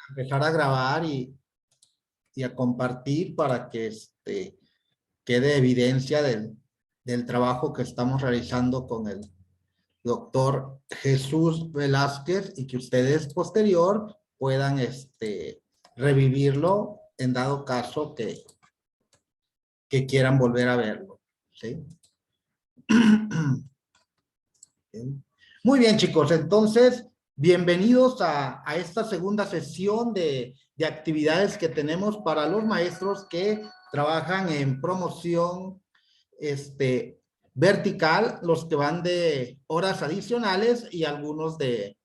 empezar a grabar y a compartir para que quede evidencia del trabajo que estamos realizando con el doctor Jesús Velázquez y que ustedes posterior puedan revivirlo en dado caso que quieran volver a verlo. ¿Sí? Muy bien, chicos. Entonces, bienvenidos a esta segunda sesión de actividades que tenemos para los maestros que trabajan en promoción vertical, los que van de horas adicionales y algunos de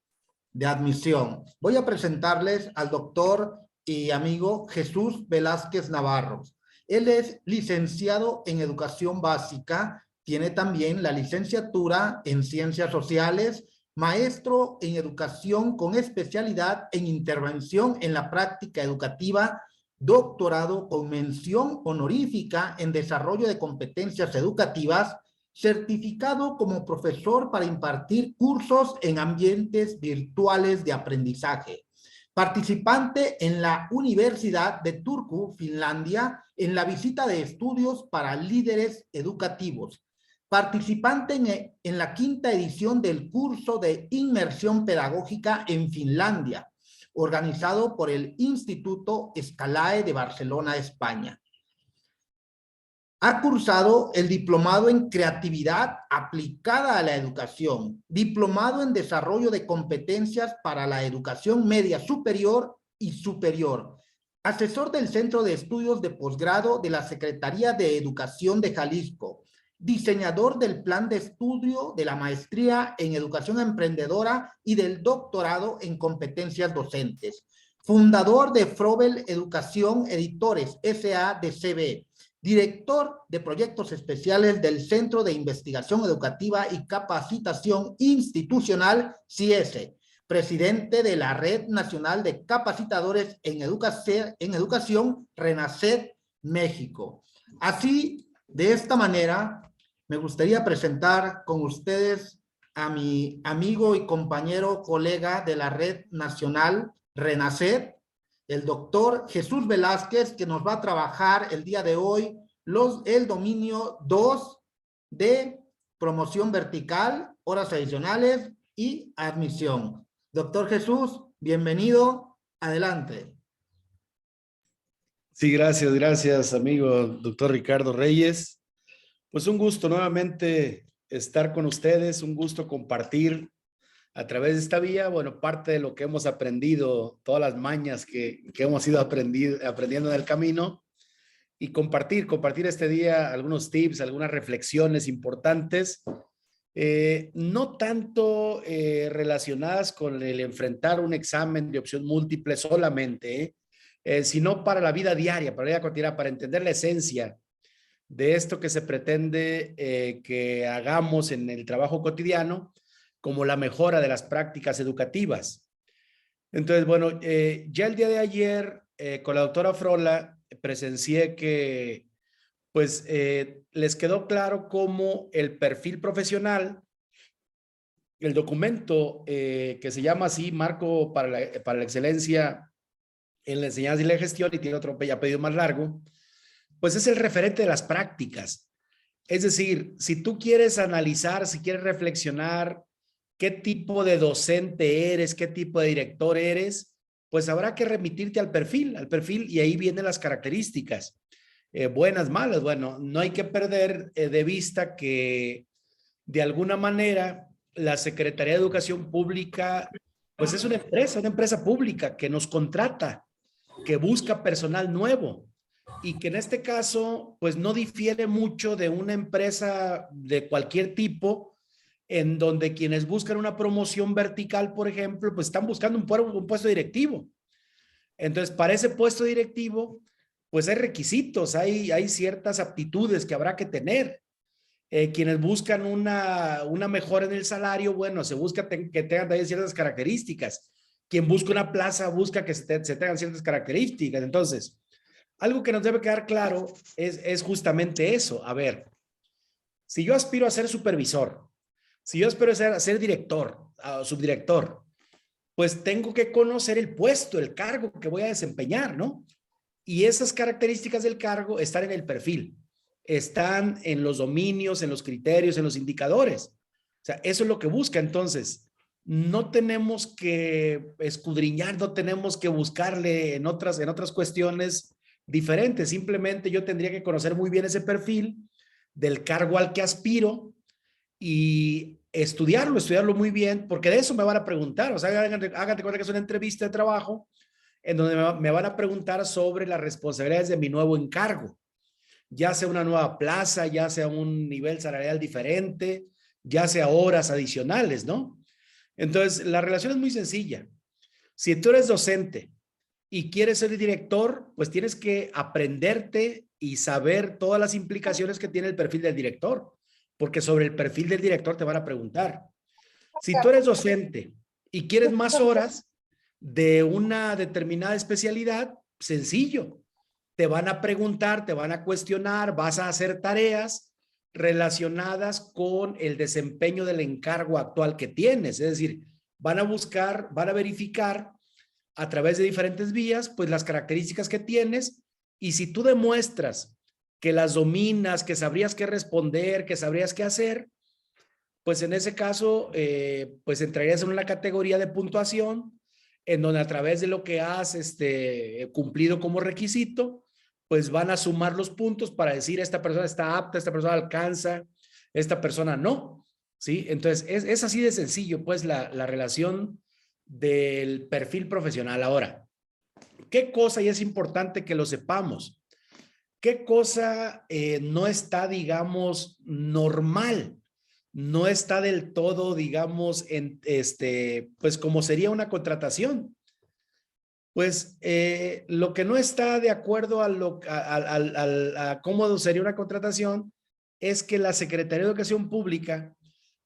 admisión. Voy a presentarles al doctor y amigo Jesús Velázquez Navarro. Él es licenciado en educación básica, tiene también la licenciatura en ciencias sociales, maestro en educación con especialidad en intervención en la práctica educativa, doctorado con mención honorífica en desarrollo de competencias educativas, certificado como profesor para impartir cursos en ambientes virtuales de aprendizaje. Participante en la Universidad de Turku, Finlandia, en la visita de estudios para líderes educativos. Participante en la quinta edición del curso de inmersión pedagógica en Finlandia, organizado por el Instituto Scalae de Barcelona, España. Ha cursado el diplomado en creatividad aplicada a la educación, diplomado en desarrollo de competencias para la educación media superior y superior, asesor del Centro de Estudios de Posgrado de la Secretaría de Educación de Jalisco, diseñador del plan de estudio de la maestría en educación emprendedora y del doctorado en competencias docentes, fundador de Frobel Educación Editores S.A.de.C.V., director de proyectos especiales del Centro de Investigación Educativa y Capacitación Institucional, CIESE, presidente de la Red Nacional de Capacitadores en Educación, RENACED, México. Así, de esta manera, me gustaría presentar con ustedes a mi amigo y compañero colega de la Red Nacional, RENACED, el doctor Jesús Velázquez, que nos va a trabajar el día de hoy el dominio 2 de promoción vertical, horas adicionales y admisión. Doctor Jesús, bienvenido, adelante. Sí, gracias, amigo doctor Ricardo Reyes. Pues un gusto nuevamente estar con ustedes, un gusto compartir a través de esta vía, bueno, parte de lo que hemos aprendido, todas las mañas que hemos ido aprendiendo en el camino y compartir este día algunos tips, algunas reflexiones importantes, no tanto relacionadas con el enfrentar un examen de opción múltiple solamente, sino para la vida diaria, para la vida cotidiana, para entender la esencia de esto que se pretende que hagamos en el trabajo cotidiano, como la mejora de las prácticas educativas. Entonces, bueno, ya el día de ayer con la doctora Frola presencié que pues les quedó claro cómo el perfil profesional, el documento que se llama así, Marco para la Excelencia en la Enseñanza y la Gestión, y tiene otro apellido más largo, pues es el referente de las prácticas. Es decir, si tú quieres analizar, si quieres reflexionar qué tipo de docente eres, qué tipo de director eres, pues habrá que remitirte al perfil, y ahí vienen las características, buenas, malas. Bueno, no hay que perder de vista que de alguna manera la Secretaría de Educación Pública, pues es una empresa pública que nos contrata, que busca personal nuevo y que en este caso, pues no difiere mucho de una empresa de cualquier tipo, en donde quienes buscan una promoción vertical, por ejemplo, pues están buscando un puesto directivo. Entonces, para ese puesto directivo, pues hay requisitos, hay ciertas aptitudes que habrá que tener. Quienes buscan una mejora en el salario, bueno, se busca que tengan también ciertas características. Quien busca una plaza busca que se tengan ciertas características. Entonces, algo que nos debe quedar claro es justamente eso. A ver, si yo aspiro a ser supervisor, si yo aspiro a ser director, subdirector, pues tengo que conocer el puesto, el cargo que voy a desempeñar, ¿no? Y esas características del cargo están en el perfil, están en los dominios, en los criterios, en los indicadores. O sea, eso es lo que busca. Entonces, no tenemos que escudriñar, no tenemos que buscarle en otras cuestiones diferentes. Simplemente yo tendría que conocer muy bien ese perfil del cargo al que aspiro y estudiarlo muy bien, porque de eso me van a preguntar. O sea, háganse cuenta que es una entrevista de trabajo en donde me van a preguntar sobre las responsabilidades de mi nuevo encargo, ya sea una nueva plaza, ya sea un nivel salarial diferente, ya sea horas adicionales, ¿no? Entonces, la relación es muy sencilla. Si tú eres docente y quieres ser director, pues tienes que aprenderte y saber todas las implicaciones que tiene el perfil del director, porque sobre el perfil del director te van a preguntar. Si tú eres docente y quieres más horas de una determinada especialidad, sencillo. Te van a preguntar, te van a cuestionar, vas a hacer tareas relacionadas con el desempeño del encargo actual que tienes. Es decir, van a buscar, van a verificar a través de diferentes vías, pues las características que tienes, y si tú demuestras que las dominas, que sabrías qué responder, que sabrías qué hacer, pues en ese caso, pues entrarías en una categoría de puntuación en donde a través de lo que has cumplido como requisito, pues van a sumar los puntos para decir esta persona está apta, esta persona alcanza, esta persona no, ¿sí? Entonces, es así de sencillo, pues la relación del perfil profesional. Ahora, ¿qué cosa, y es importante que lo sepamos, qué cosa no está, digamos, normal? No está del todo, digamos, pues como sería una contratación. Pues lo que no está de acuerdo a cómo sería una contratación es que la Secretaría de Educación Pública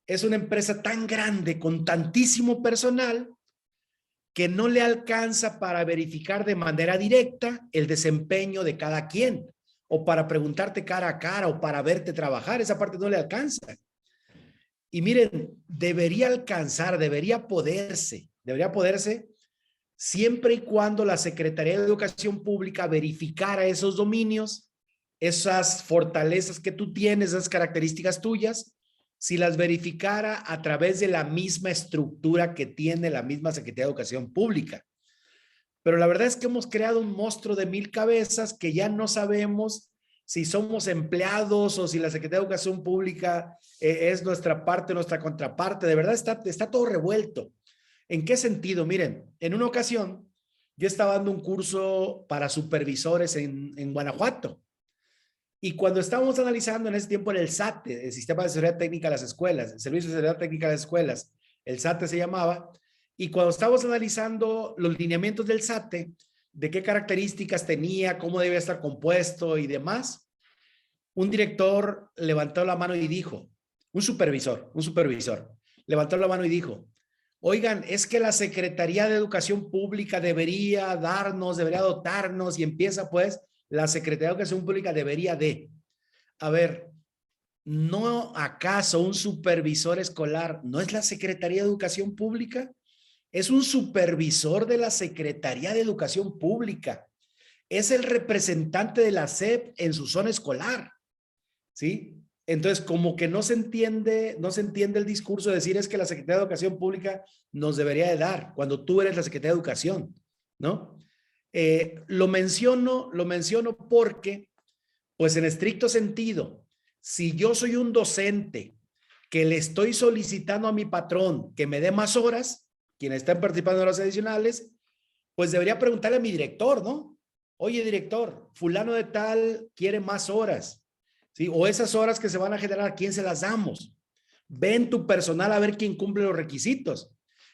es una empresa tan grande con tantísimo personal que no le alcanza para verificar de manera directa el desempeño de cada quien, o para preguntarte cara a cara, o para verte trabajar. Esa parte no le alcanza. Y miren, debería alcanzar, debería poderse siempre y cuando la Secretaría de Educación Pública verificara esos dominios, esas fortalezas que tú tienes, esas características tuyas, si las verificara a través de la misma estructura que tiene la misma Secretaría de Educación Pública. Pero la verdad es que hemos creado un monstruo de 1000 cabezas que ya no sabemos si somos empleados o si la Secretaría de Educación Pública es nuestra parte, nuestra contraparte. De verdad está todo revuelto. ¿En qué sentido? Miren, en una ocasión yo estaba dando un curso para supervisores en Guanajuato. Y cuando estábamos analizando en ese tiempo en el SATE, el Sistema de Seguridad Técnica de las Escuelas, el Servicio de Seguridad Técnica de las Escuelas, el SATE se llamaba, y cuando estábamos analizando los lineamientos del SATE, de qué características tenía, cómo debía estar compuesto y demás, un director levantó la mano y dijo, un supervisor, levantó la mano y dijo, oigan, es que la Secretaría de Educación Pública debería dotarnos, y empieza pues, la Secretaría de Educación Pública debería de. A ver, ¿no acaso un supervisor escolar no es la Secretaría de Educación Pública? Es un supervisor de la Secretaría de Educación Pública. Es el representante de la SEP en su zona escolar, ¿sí? Entonces, como que no se entiende el discurso de decir es que la Secretaría de Educación Pública nos debería de dar cuando tú eres la Secretaría de Educación, ¿no? Lo menciono porque, pues en estricto sentido, si yo soy un docente que le estoy solicitando a mi patrón que me dé más horas, quienes están participando en horas adicionales, pues debería preguntarle a mi director, ¿no? Oye, director, fulano de tal quiere más horas, ¿sí? O esas horas que se van a generar, ¿a quién se las damos? Ven tu personal a ver quién cumple los requisitos.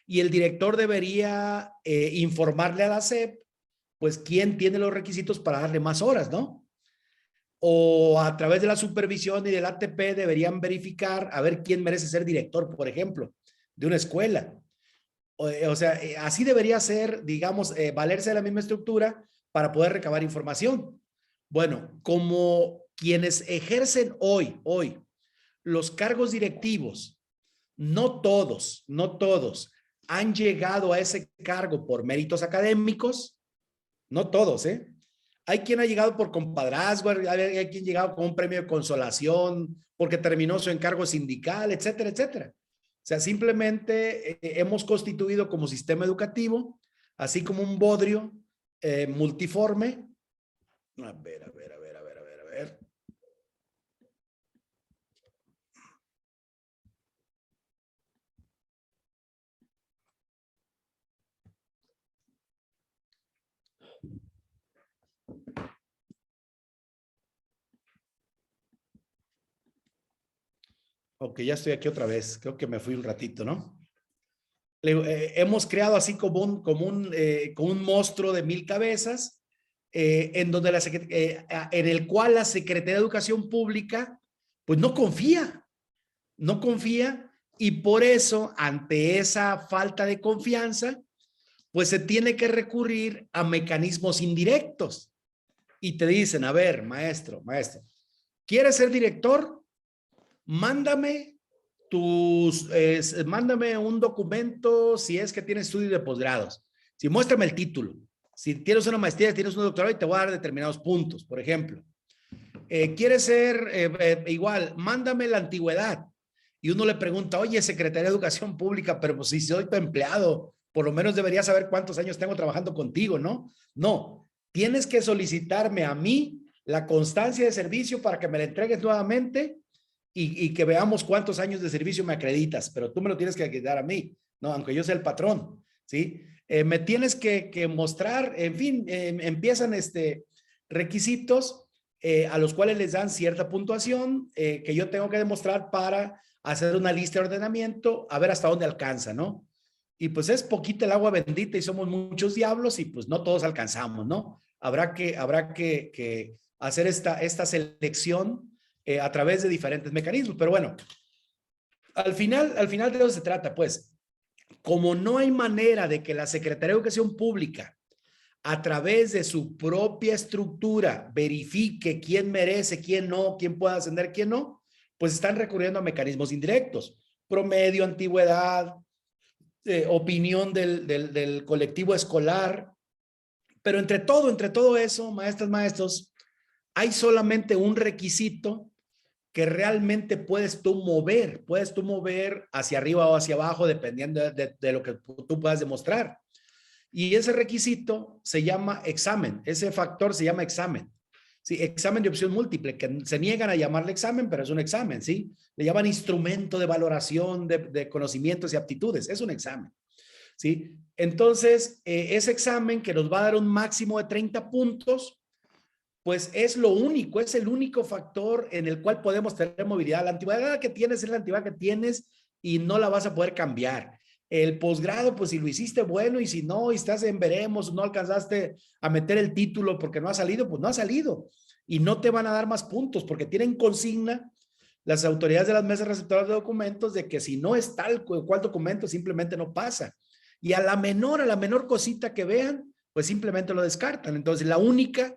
Y el director debería informarle a la SEP, pues, quién tiene los requisitos para darle más horas, ¿no? O a través de la supervisión y del ATP deberían verificar a ver quién merece ser director, por ejemplo, de una escuela. O sea, así debería ser, digamos, valerse de la misma estructura para poder recabar información. Bueno, como quienes ejercen hoy los cargos directivos, no todos, han llegado a ese cargo por méritos académicos, no todos, ¿eh? Hay quien ha llegado por compadrazgo, hay quien ha llegado con un premio de consolación, porque terminó su encargo sindical, etcétera, etcétera. O sea, simplemente hemos constituido como sistema educativo, así como un bodrio multiforme. A ver, a ver, a ver, a ver, a ver, a ver. Ok, ya estoy aquí otra vez. Creo que me fui un ratito, ¿no? Hemos creado así como un monstruo de 1000 cabezas, en donde en el cual la Secretaría de Educación Pública, pues no confía y por eso, ante esa falta de confianza, pues se tiene que recurrir a mecanismos indirectos. Y te dicen, a ver, maestro, ¿quieres ser director? Mándame mándame un documento si es que tienes estudios de posgrados. Si muéstrame el título. Si tienes una maestría, tienes un doctorado y te voy a dar determinados puntos, por ejemplo. ¿Quieres ser igual? Mándame la antigüedad. Y uno le pregunta, oye, Secretaría de Educación Pública, pero pues si soy tu empleado, por lo menos debería saber cuántos años tengo trabajando contigo, ¿no? No, tienes que solicitarme a mí la constancia de servicio para que me la entregues nuevamente y que veamos cuántos años de servicio me acreditas, pero tú me lo tienes que acreditar a mí, ¿no? Aunque yo sea el patrón, ¿sí? Me tienes que mostrar, en fin, empiezan requisitos a los cuales les dan cierta puntuación que yo tengo que demostrar para hacer una lista de ordenamiento, a ver hasta dónde alcanza, ¿no? Y pues es poquita el agua bendita y somos muchos diablos y pues no todos alcanzamos, ¿no? Habrá que hacer esta selección a través de diferentes mecanismos. Pero bueno, al final de eso se trata, pues, como no hay manera de que la Secretaría de Educación Pública, a través de su propia estructura, verifique quién merece, quién no, quién puede ascender, quién no, pues están recurriendo a mecanismos indirectos, promedio, antigüedad, opinión del colectivo escolar, pero entre todo eso, maestras, maestros, hay solamente un requisito que realmente puedes tú mover hacia arriba o hacia abajo, dependiendo de lo que tú puedas demostrar. Y ese requisito se llama examen, ese factor se llama examen. Sí, examen de opción múltiple, que se niegan a llamarle examen, pero es un examen, ¿sí? Le llaman instrumento de valoración de conocimientos y aptitudes, es un examen, ¿sí? Entonces, ese examen que nos va a dar un máximo de 30 puntos, pues es lo único, es el único factor en el cual podemos tener movilidad. La antigüedad que tienes es la antigüedad que tienes y no la vas a poder cambiar. El posgrado, pues si lo hiciste, bueno, y si no, y estás en veremos, no alcanzaste a meter el título porque no ha salido, pues no ha salido. Y no te van a dar más puntos porque tienen consigna las autoridades de las mesas receptoras de documentos de que si no es tal cual documento, simplemente no pasa. Y a la menor cosita que vean, pues simplemente lo descartan. Entonces, la única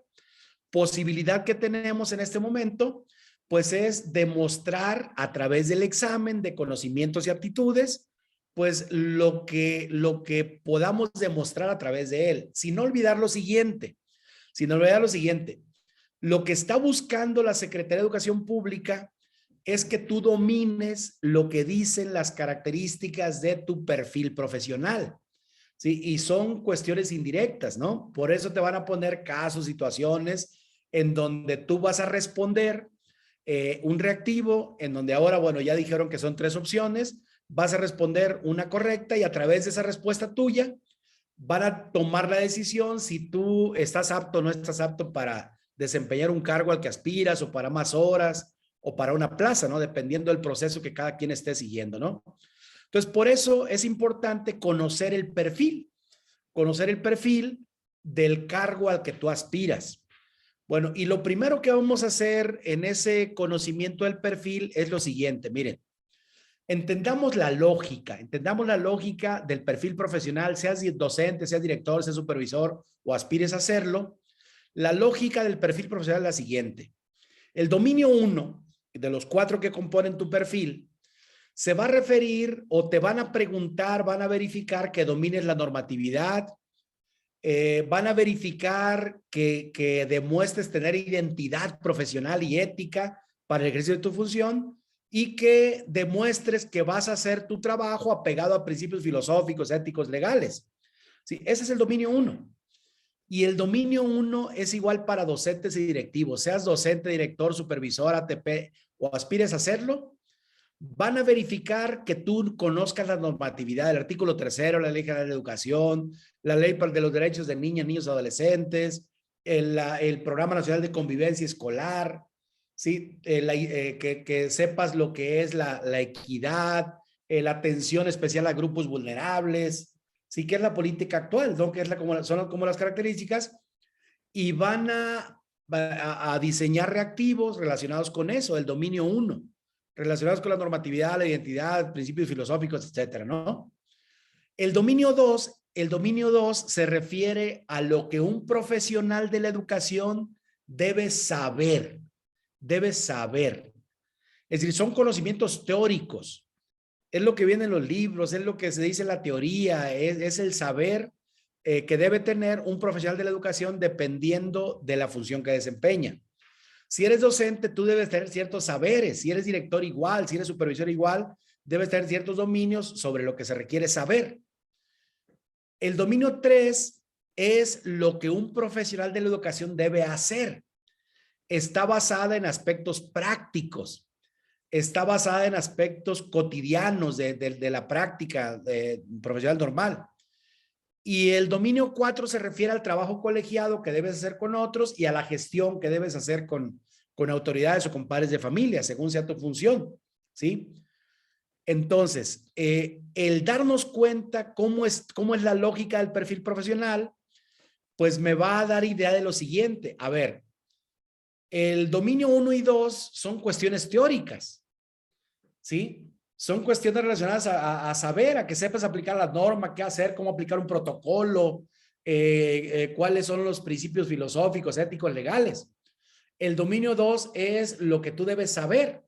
posibilidad que tenemos en este momento, pues es demostrar a través del examen de conocimientos y aptitudes, pues lo que podamos demostrar a través de él, sin olvidar lo siguiente, lo que está buscando la Secretaría de Educación Pública es que tú domines lo que dicen las características de tu perfil profesional. ¿Sí? Y son cuestiones indirectas, ¿no? Por eso te van a poner casos, situaciones en donde tú vas a responder un reactivo, en donde ahora, bueno, ya dijeron que son 3 opciones, vas a responder una correcta y a través de esa respuesta tuya van a tomar la decisión si tú estás apto o no estás apto para desempeñar un cargo al que aspiras o para más horas o para una plaza, ¿no? Dependiendo del proceso que cada quien esté siguiendo, ¿no? Entonces, por eso es importante conocer el perfil del cargo al que tú aspiras. Bueno, y lo primero que vamos a hacer en ese conocimiento del perfil es lo siguiente, miren, entendamos la lógica del perfil profesional, seas docente, seas director, seas supervisor o aspires a hacerlo. La lógica del perfil profesional es la siguiente. El dominio 1 de los 4 que componen tu perfil se va a referir o te van a preguntar, van a verificar que domines la normatividad, van a verificar que demuestres tener identidad profesional y ética para el ejercicio de tu función y que demuestres que vas a hacer tu trabajo apegado a principios filosóficos, éticos, legales. Sí, ese es el dominio 1. Y el dominio 1 es igual para docentes y directivos, seas docente, director, supervisor, ATP o aspires a hacerlo. Van a verificar que tú conozcas la normatividad del artículo 3º, la Ley General de la Educación, la Ley de los Derechos de Niñas, Niños y Adolescentes, el Programa Nacional de Convivencia Escolar, ¿sí? Que sepas lo que es la equidad, la atención especial a grupos vulnerables, ¿sí? Que es la política actual, ¿no? Que es son como las características, y van a diseñar reactivos relacionados con eso, el dominio 1. Relacionados con la normatividad, la identidad, principios filosóficos, etcétera, ¿no? El dominio 2 se refiere a lo que un profesional de la educación debe saber. Debe saber. Es decir, son conocimientos teóricos. Es lo que viene en los libros, es lo que se dice en la teoría, es el saber que debe tener un profesional de la educación dependiendo de la función que desempeña. Si eres docente, tú debes tener ciertos saberes. Si eres director igual, si eres supervisor igual, debes tener ciertos dominios sobre lo que se requiere saber. El dominio 3 es lo que un profesional de la educación debe hacer. Está basada en aspectos prácticos. Está basada en aspectos cotidianos de la práctica profesional normal. Y el dominio 4 se refiere al trabajo colegiado que debes hacer con otros y a la gestión que debes hacer con autoridades o con padres de familia, según sea tu función, ¿sí? Entonces, el darnos cuenta cómo es la lógica del perfil profesional, pues me va a dar idea de lo siguiente. A ver, el dominio 1 y 2 son cuestiones teóricas, ¿sí? Son cuestiones relacionadas a saber, a que sepas aplicar la norma, qué hacer, cómo aplicar un protocolo, cuáles son los principios filosóficos, éticos, legales. El dominio 2 es lo que tú debes saber.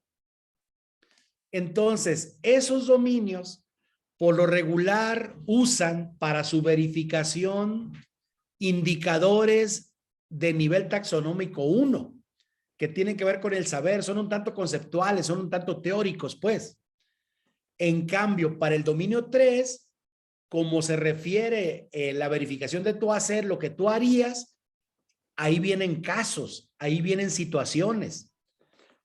Entonces, esos dominios, por lo regular, usan para su verificación indicadores de nivel taxonómico 1, que tienen que ver con el saber, son un tanto conceptuales, son un tanto teóricos, pues. En cambio, para el dominio 3, como se refiere la verificación de tu hacer, lo que tú harías, ahí vienen casos, ahí vienen situaciones,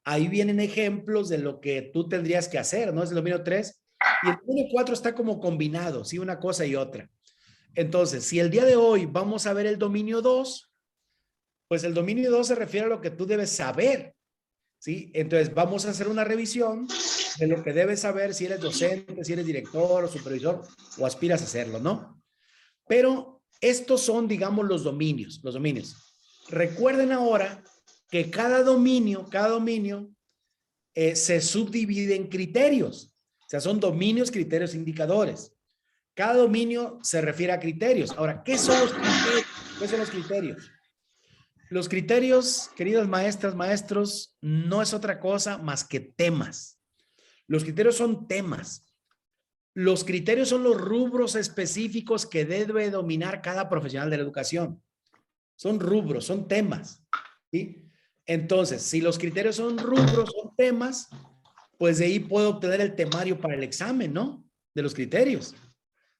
ahí vienen ejemplos de lo que tú tendrías que hacer, ¿no? Es el dominio 3. Y el dominio 4 está como combinado, ¿sí? Una cosa y otra. Entonces, si el día de hoy vamos a ver el dominio 2, pues el dominio 2 se refiere a lo que tú debes saber, ¿sí? Entonces, vamos a hacer una revisión de lo que debes saber si eres docente, si eres director o supervisor o aspiras a hacerlo, ¿no? Pero estos son, digamos, los dominios. Recuerden ahora que cada dominio se subdivide en criterios. O sea, son dominios, criterios, indicadores. Cada dominio se refiere a criterios. Ahora, ¿qué son los criterios? ¿Qué son los criterios? Los criterios, queridas maestras, maestros, no es otra cosa más que temas. Los criterios son temas. Los criterios son los rubros específicos que debe dominar cada profesional de la educación. Son rubros, son temas, ¿sí? Entonces, si los criterios son rubros, son temas, pues de ahí puedo obtener el temario para el examen, ¿no? De los criterios.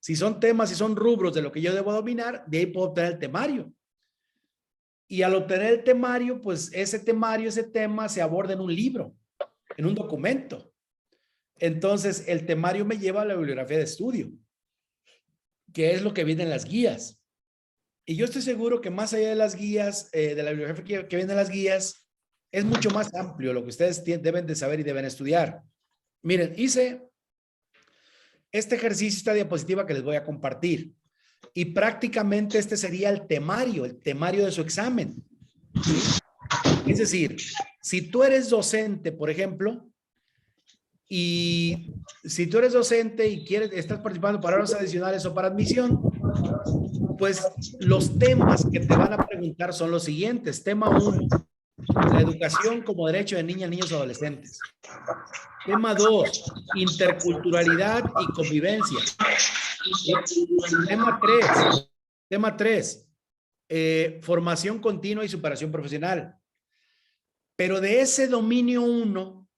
Si son temas, si son rubros de lo que yo debo dominar, de ahí puedo obtener el temario. Y al obtener el temario, pues ese tema se aborda en un libro, en un documento. Entonces, el temario me lleva a la bibliografía de estudio, que es lo que viene en las guías. Y yo estoy seguro que más allá de las guías, de la bibliografía que viene en las guías, es mucho más amplio lo que ustedes deben de saber y deben estudiar. Miren, hice este ejercicio, esta diapositiva que les voy a compartir. Y prácticamente este sería el temario de su examen. ¿Sí? Es decir, si tú eres docente, por ejemplo, y si tú eres docente y estás participando para horas adicionales o para admisión, pues los temas que te van a preguntar son los siguientes. Tema 1, La educación como derecho de niñas, niños y adolescentes. Tema 2, interculturalidad y convivencia. Tema 3, formación continua y superación profesional. Pero de ese dominio 1,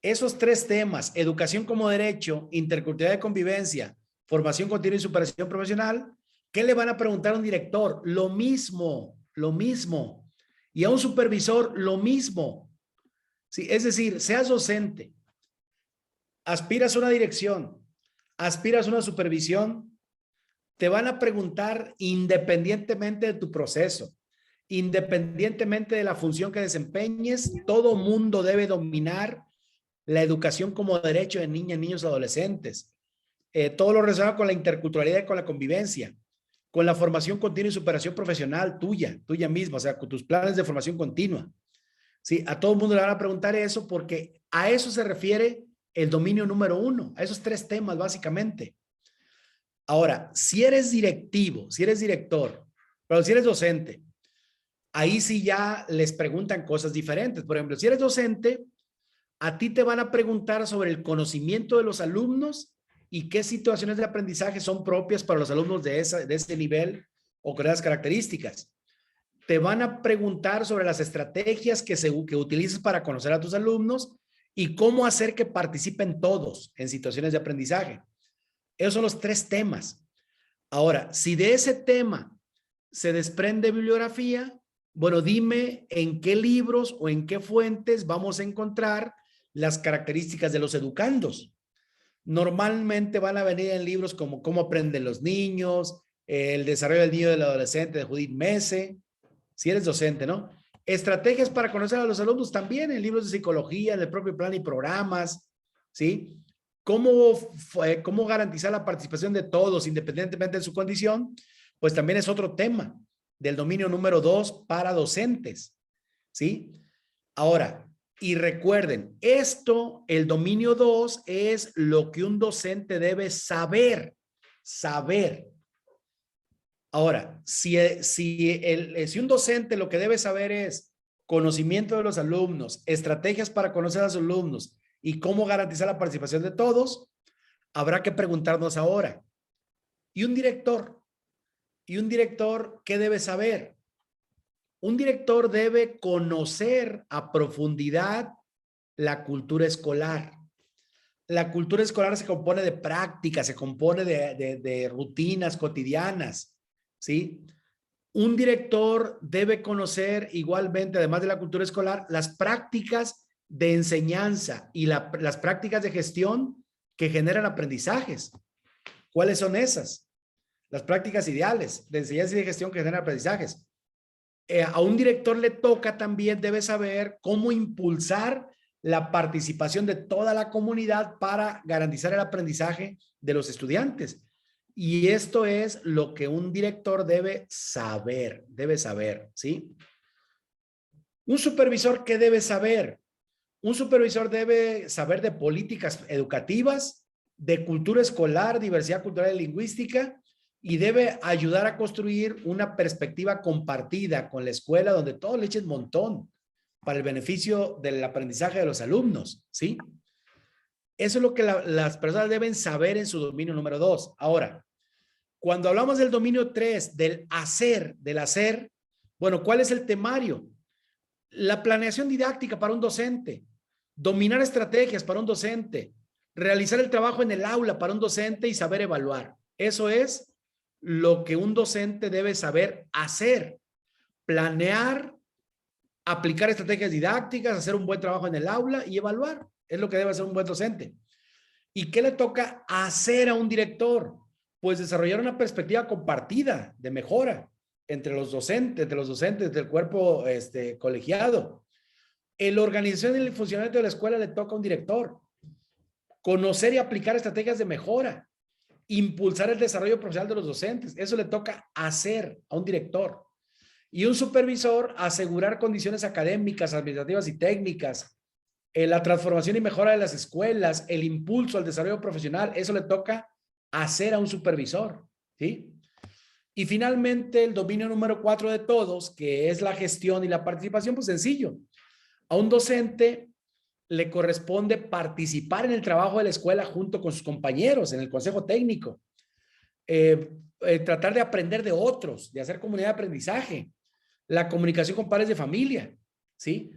esos 3 temas, educación como derecho, interculturalidad y convivencia, formación continua y superación profesional, ¿qué le van a preguntar a un director? Lo mismo. Y a un supervisor, lo mismo. Sí, es decir, seas docente, aspiras a una dirección, aspiras a una supervisión, te van a preguntar independientemente de tu proceso, independientemente de la función que desempeñes, todo mundo debe dominar la educación como derecho de niñas, niños y adolescentes. Todo lo relacionado con la interculturalidad y con la convivencia, con la formación continua y superación profesional tuya misma, o sea, con tus planes de formación continua. Sí, a todo el mundo le van a preguntar eso porque a eso se refiere el dominio número 1, a esos 3 temas básicamente. Ahora, si eres directivo, si eres director, pero si eres docente, ahí sí ya les preguntan cosas diferentes. Por ejemplo, si eres docente, a ti te van a preguntar sobre el conocimiento de los alumnos y qué situaciones de aprendizaje son propias para los alumnos de ese nivel o con esas características. Te van a preguntar sobre las estrategias que utilizas para conocer a tus alumnos y cómo hacer que participen todos en situaciones de aprendizaje. Esos son los 3 temas. Ahora, si de ese tema se desprende bibliografía, bueno, dime en qué libros o en qué fuentes vamos a encontrar las características de los educandos. Normalmente van a venir en libros como Cómo aprenden los niños, El desarrollo del niño y del adolescente de Judith Messe, si eres docente, ¿no? Estrategias para conocer a los alumnos también en libros de psicología, en el propio plan y programas, ¿sí? ¿Cómo garantizar la participación de todos independientemente de su condición? Pues también es otro tema del dominio número 2 para docentes, ¿sí? Ahora, y recuerden, el dominio 2 es lo que un docente debe saber. Ahora, si un docente lo que debe saber es conocimiento de los alumnos, estrategias para conocer a los alumnos y cómo garantizar la participación de todos, habrá que preguntarnos ahora, ¿y un director? ¿Qué debe saber? Un director debe conocer a profundidad la cultura escolar. La cultura escolar se compone de prácticas, se compone de rutinas cotidianas, ¿sí? Un director debe conocer igualmente, además de la cultura escolar, las prácticas de enseñanza y las prácticas de gestión que generan aprendizajes. ¿Cuáles son esas? Las prácticas ideales de enseñanza y de gestión que generan aprendizajes. A un director le toca también, debe saber cómo impulsar la participación de toda la comunidad para garantizar el aprendizaje de los estudiantes. Y esto es lo que un director debe saber, ¿sí? Un supervisor, ¿qué debe saber? Un supervisor debe saber de políticas educativas, de cultura escolar, diversidad cultural y lingüística, y debe ayudar a construir una perspectiva compartida con la escuela donde todos le echen montón para el beneficio del aprendizaje de los alumnos, ¿sí? Eso es lo que las personas deben saber en su dominio número 2. Ahora, cuando hablamos del dominio 3, del hacer, bueno, ¿cuál es el temario? La planeación didáctica para un docente, dominar estrategias para un docente, realizar el trabajo en el aula para un docente y saber evaluar. Eso es lo que un docente debe saber hacer, planear, aplicar estrategias didácticas, hacer un buen trabajo en el aula y evaluar. Es lo que debe hacer un buen docente. ¿Y qué le toca hacer a un director? Pues desarrollar una perspectiva compartida de mejora entre los docentes del cuerpo colegiado. En la organización y el funcionamiento de la escuela le toca a un director conocer y aplicar estrategias de mejora, impulsar el desarrollo profesional de los docentes. Eso le toca hacer a un director. Y un supervisor, asegurar condiciones académicas, administrativas y técnicas, la transformación y mejora de las escuelas, el impulso al desarrollo profesional. Eso le toca hacer a un supervisor, ¿sí? Y finalmente, el dominio número 4 de todos, que es la gestión y la participación, pues sencillo. A un docente le corresponde participar en el trabajo de la escuela junto con sus compañeros en el consejo técnico. Tratar de aprender de otros, de hacer comunidad de aprendizaje, la comunicación con padres de familia, ¿sí?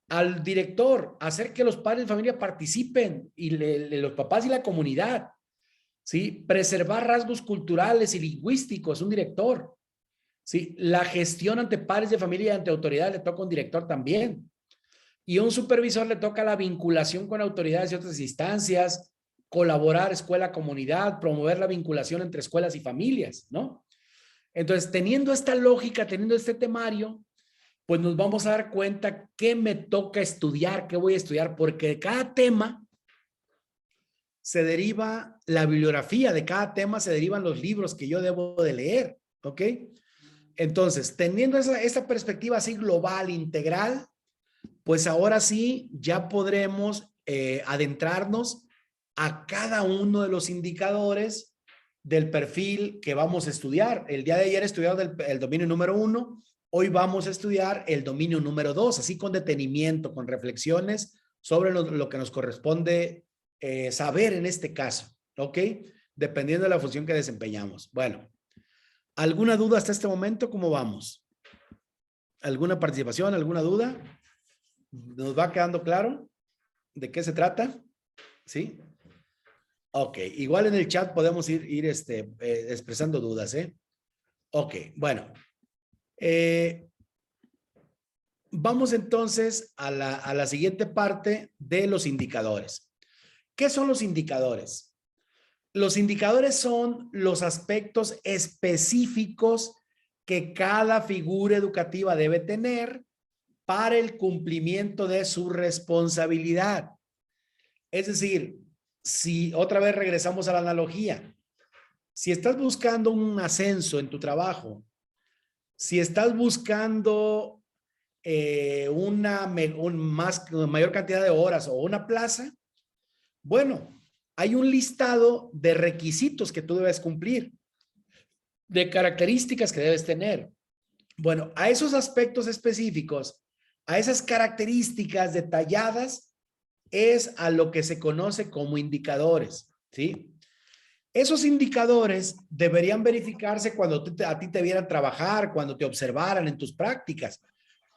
Al director, hacer que los padres de familia participen y los papás y la comunidad, ¿sí? Preservar rasgos culturales y lingüísticos, un director, ¿sí? La gestión ante padres de familia y ante autoridades le toca a un director también. Y a un supervisor le toca la vinculación con autoridades y otras instancias, colaborar escuela-comunidad, promover la vinculación entre escuelas y familias, ¿no? Entonces, teniendo esta lógica, teniendo este temario, pues nos vamos a dar cuenta qué me toca estudiar, qué voy a estudiar, porque de cada tema se deriva la bibliografía, de cada tema se derivan los libros que yo debo de leer, ¿ok? Entonces, teniendo esta perspectiva así global, integral, pues ahora sí ya podremos adentrarnos a cada uno de los indicadores del perfil que vamos a estudiar. El día de ayer estudiamos el dominio número 1, hoy vamos a estudiar el dominio número 2, así con detenimiento, con reflexiones sobre lo que nos corresponde saber en este caso, ¿ok? Dependiendo de la función que desempeñamos. Bueno, ¿alguna duda hasta este momento? ¿Cómo vamos? ¿Alguna participación? ¿Alguna duda? ¿Nos va quedando claro de qué se trata? ¿Sí? Ok, igual en el chat podemos ir expresando dudas, ¿eh? Ok, bueno. Vamos entonces a la siguiente parte de los indicadores. ¿Qué son los indicadores? Los indicadores son los aspectos específicos que cada figura educativa debe tener para el cumplimiento de su responsabilidad. Es decir, si otra vez regresamos a la analogía, si estás buscando un ascenso en tu trabajo, si estás buscando mayor cantidad de horas o una plaza, bueno, hay un listado de requisitos que tú debes cumplir, de características que debes tener. Bueno, a esos aspectos específicos, a esas características detalladas, es a lo que se conoce como indicadores, ¿sí? Esos indicadores deberían verificarse cuando a ti te vieran trabajar, cuando te observaran en tus prácticas.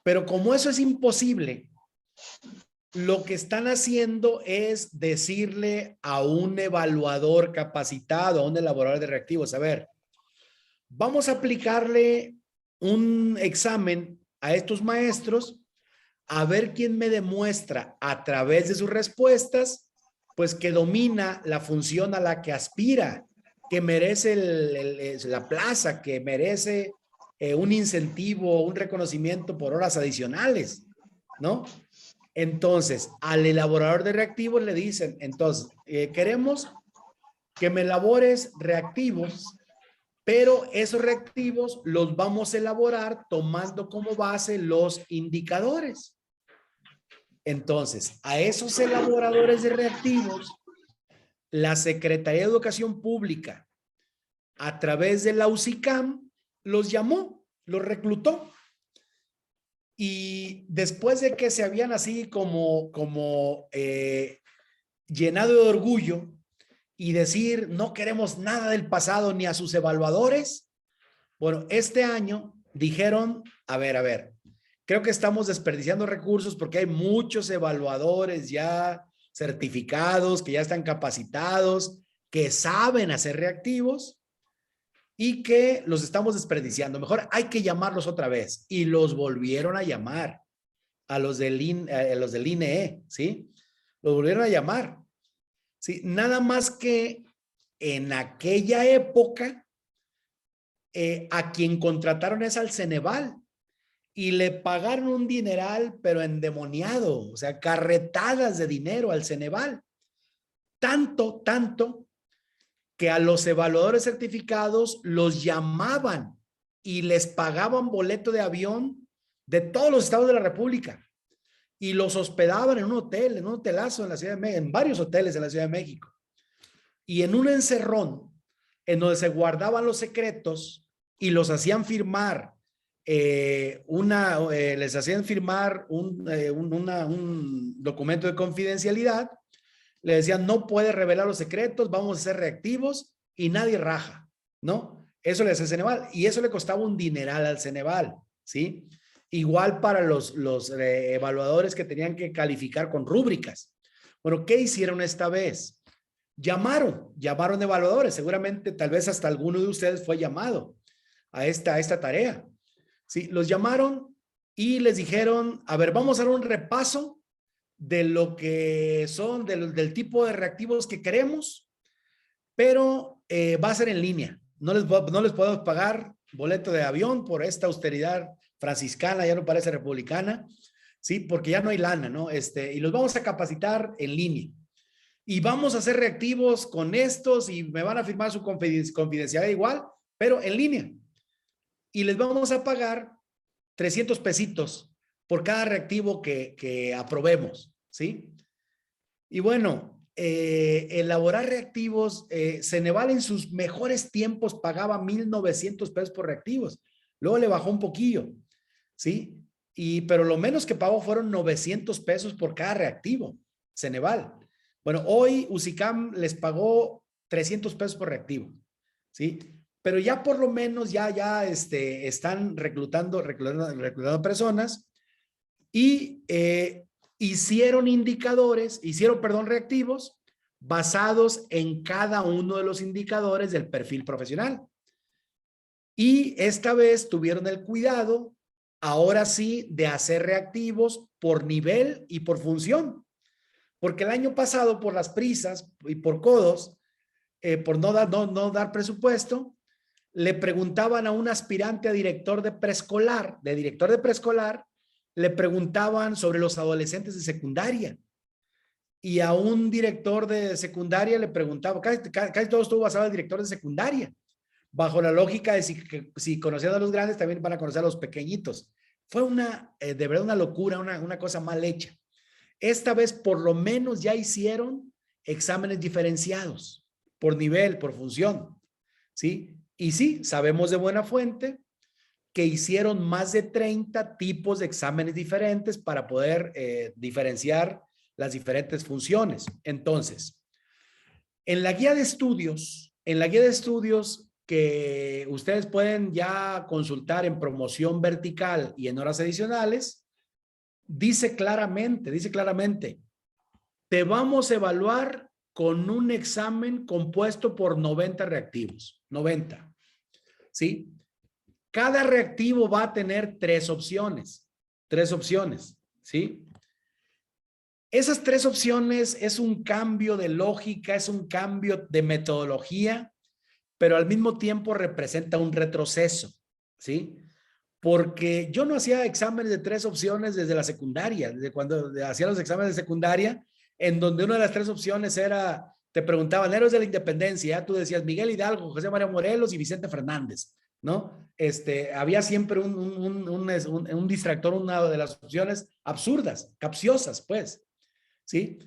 Pero como eso es imposible, lo que están haciendo es decirle a un evaluador capacitado, a un elaborador de reactivos, a ver, vamos a aplicarle un examen a estos maestros a ver quién me demuestra a través de sus respuestas, pues que domina la función a la que aspira, que merece la plaza, que merece un incentivo, un reconocimiento por horas adicionales, ¿no? Entonces, al elaborador de reactivos le dicen, entonces, queremos que me elabores reactivos, pero esos reactivos los vamos a elaborar tomando como base los indicadores. Entonces, a esos elaboradores de reactivos, la Secretaría de Educación Pública, a través de la UCICAM, los llamó, los reclutó. Y después de que se habían así como llenado de orgullo y decir, no queremos nada del pasado ni a sus evaluadores, bueno, este año dijeron, a ver, creo que estamos desperdiciando recursos porque hay muchos evaluadores ya certificados, que ya están capacitados, que saben hacer reactivos y que los estamos desperdiciando. Mejor hay que llamarlos otra vez. Y los volvieron a llamar a los del INE, ¿sí? Los volvieron a llamar. ¿Sí? Nada más que en aquella época, a quien contrataron es al Ceneval y le pagaron un dineral, pero endemoniado, o sea, carretadas de dinero al Ceneval. Tanto que a los evaluadores certificados los llamaban y les pagaban boleto de avión de todos los estados de la República y los hospedaban en un hotel, en un hotelazo en la Ciudad de México, en varios hoteles en la Ciudad de México. Y en un encerrón, en donde se guardaban los secretos, y los hacían firmar les hacían firmar un documento de confidencialidad, le decían no puede revelar los secretos, vamos a ser reactivos y nadie raja, ¿no? Eso le hacía Ceneval y eso le costaba un dineral al Ceneval, ¿sí? Igual para los evaluadores que tenían que calificar con rúbricas. Bueno, ¿qué hicieron esta vez? Llamaron evaluadores, seguramente tal vez hasta alguno de ustedes fue llamado a esta tarea. Sí, los llamaron y les dijeron, a ver, vamos a dar un repaso de lo que son, del tipo de reactivos que queremos, pero va a ser en línea. No les podemos pagar boleto de avión por esta austeridad franciscana, ya no parece republicana, ¿sí? Porque ya no hay lana, ¿no? Y los vamos a capacitar en línea. Y vamos a hacer reactivos con estos y me van a firmar su confidencialidad igual, pero en línea. Y les vamos a pagar 300 pesitos por cada reactivo que aprobemos, ¿sí? Y bueno, elaborar reactivos, Ceneval en sus mejores tiempos pagaba 1,900 pesos por reactivos. Luego le bajó un poquillo, ¿sí? Pero lo menos que pagó fueron 900 pesos por cada reactivo, Ceneval. Bueno, hoy USICAM les pagó 300 pesos por reactivo, ¿sí? Pero ya por lo menos ya están reclutando personas y hicieron reactivos basados en cada uno de los indicadores del perfil profesional. Y esta vez tuvieron el cuidado, ahora sí, de hacer reactivos por nivel y por función. Porque el año pasado, por las prisas y por codos, por no dar presupuesto, le preguntaban a un aspirante a director de preescolar, le preguntaban sobre los adolescentes de secundaria. Y a un director de secundaria le preguntaba, casi todo estuvo basado en el director de secundaria, bajo la lógica de si conocían a los grandes, también van a conocer a los pequeñitos. Fue de verdad una locura, una cosa mal hecha. Esta vez por lo menos ya hicieron exámenes diferenciados por nivel, por función, ¿sí? Y sí, sabemos de buena fuente que hicieron más de 30 tipos de exámenes diferentes para poder diferenciar las diferentes funciones. Entonces, en la guía de estudios que ustedes pueden ya consultar en promoción vertical y en horas adicionales, dice claramente, te vamos a evaluar con un examen compuesto por 90 reactivos, 90, ¿sí? Cada reactivo va a tener tres opciones, ¿sí? Esas tres opciones es un cambio de lógica, es un cambio de metodología, pero al mismo tiempo representa un retroceso, ¿sí? Porque yo no hacía exámenes de tres opciones desde la secundaria, desde cuando hacía los exámenes de secundaria, en donde una de las tres opciones era, te preguntaban, héroes de la independencia, tú decías Miguel Hidalgo, José María Morelos y Vicente Fernández, ¿no? Había siempre un distractor, una de las opciones absurdas, capciosas, pues, ¿sí?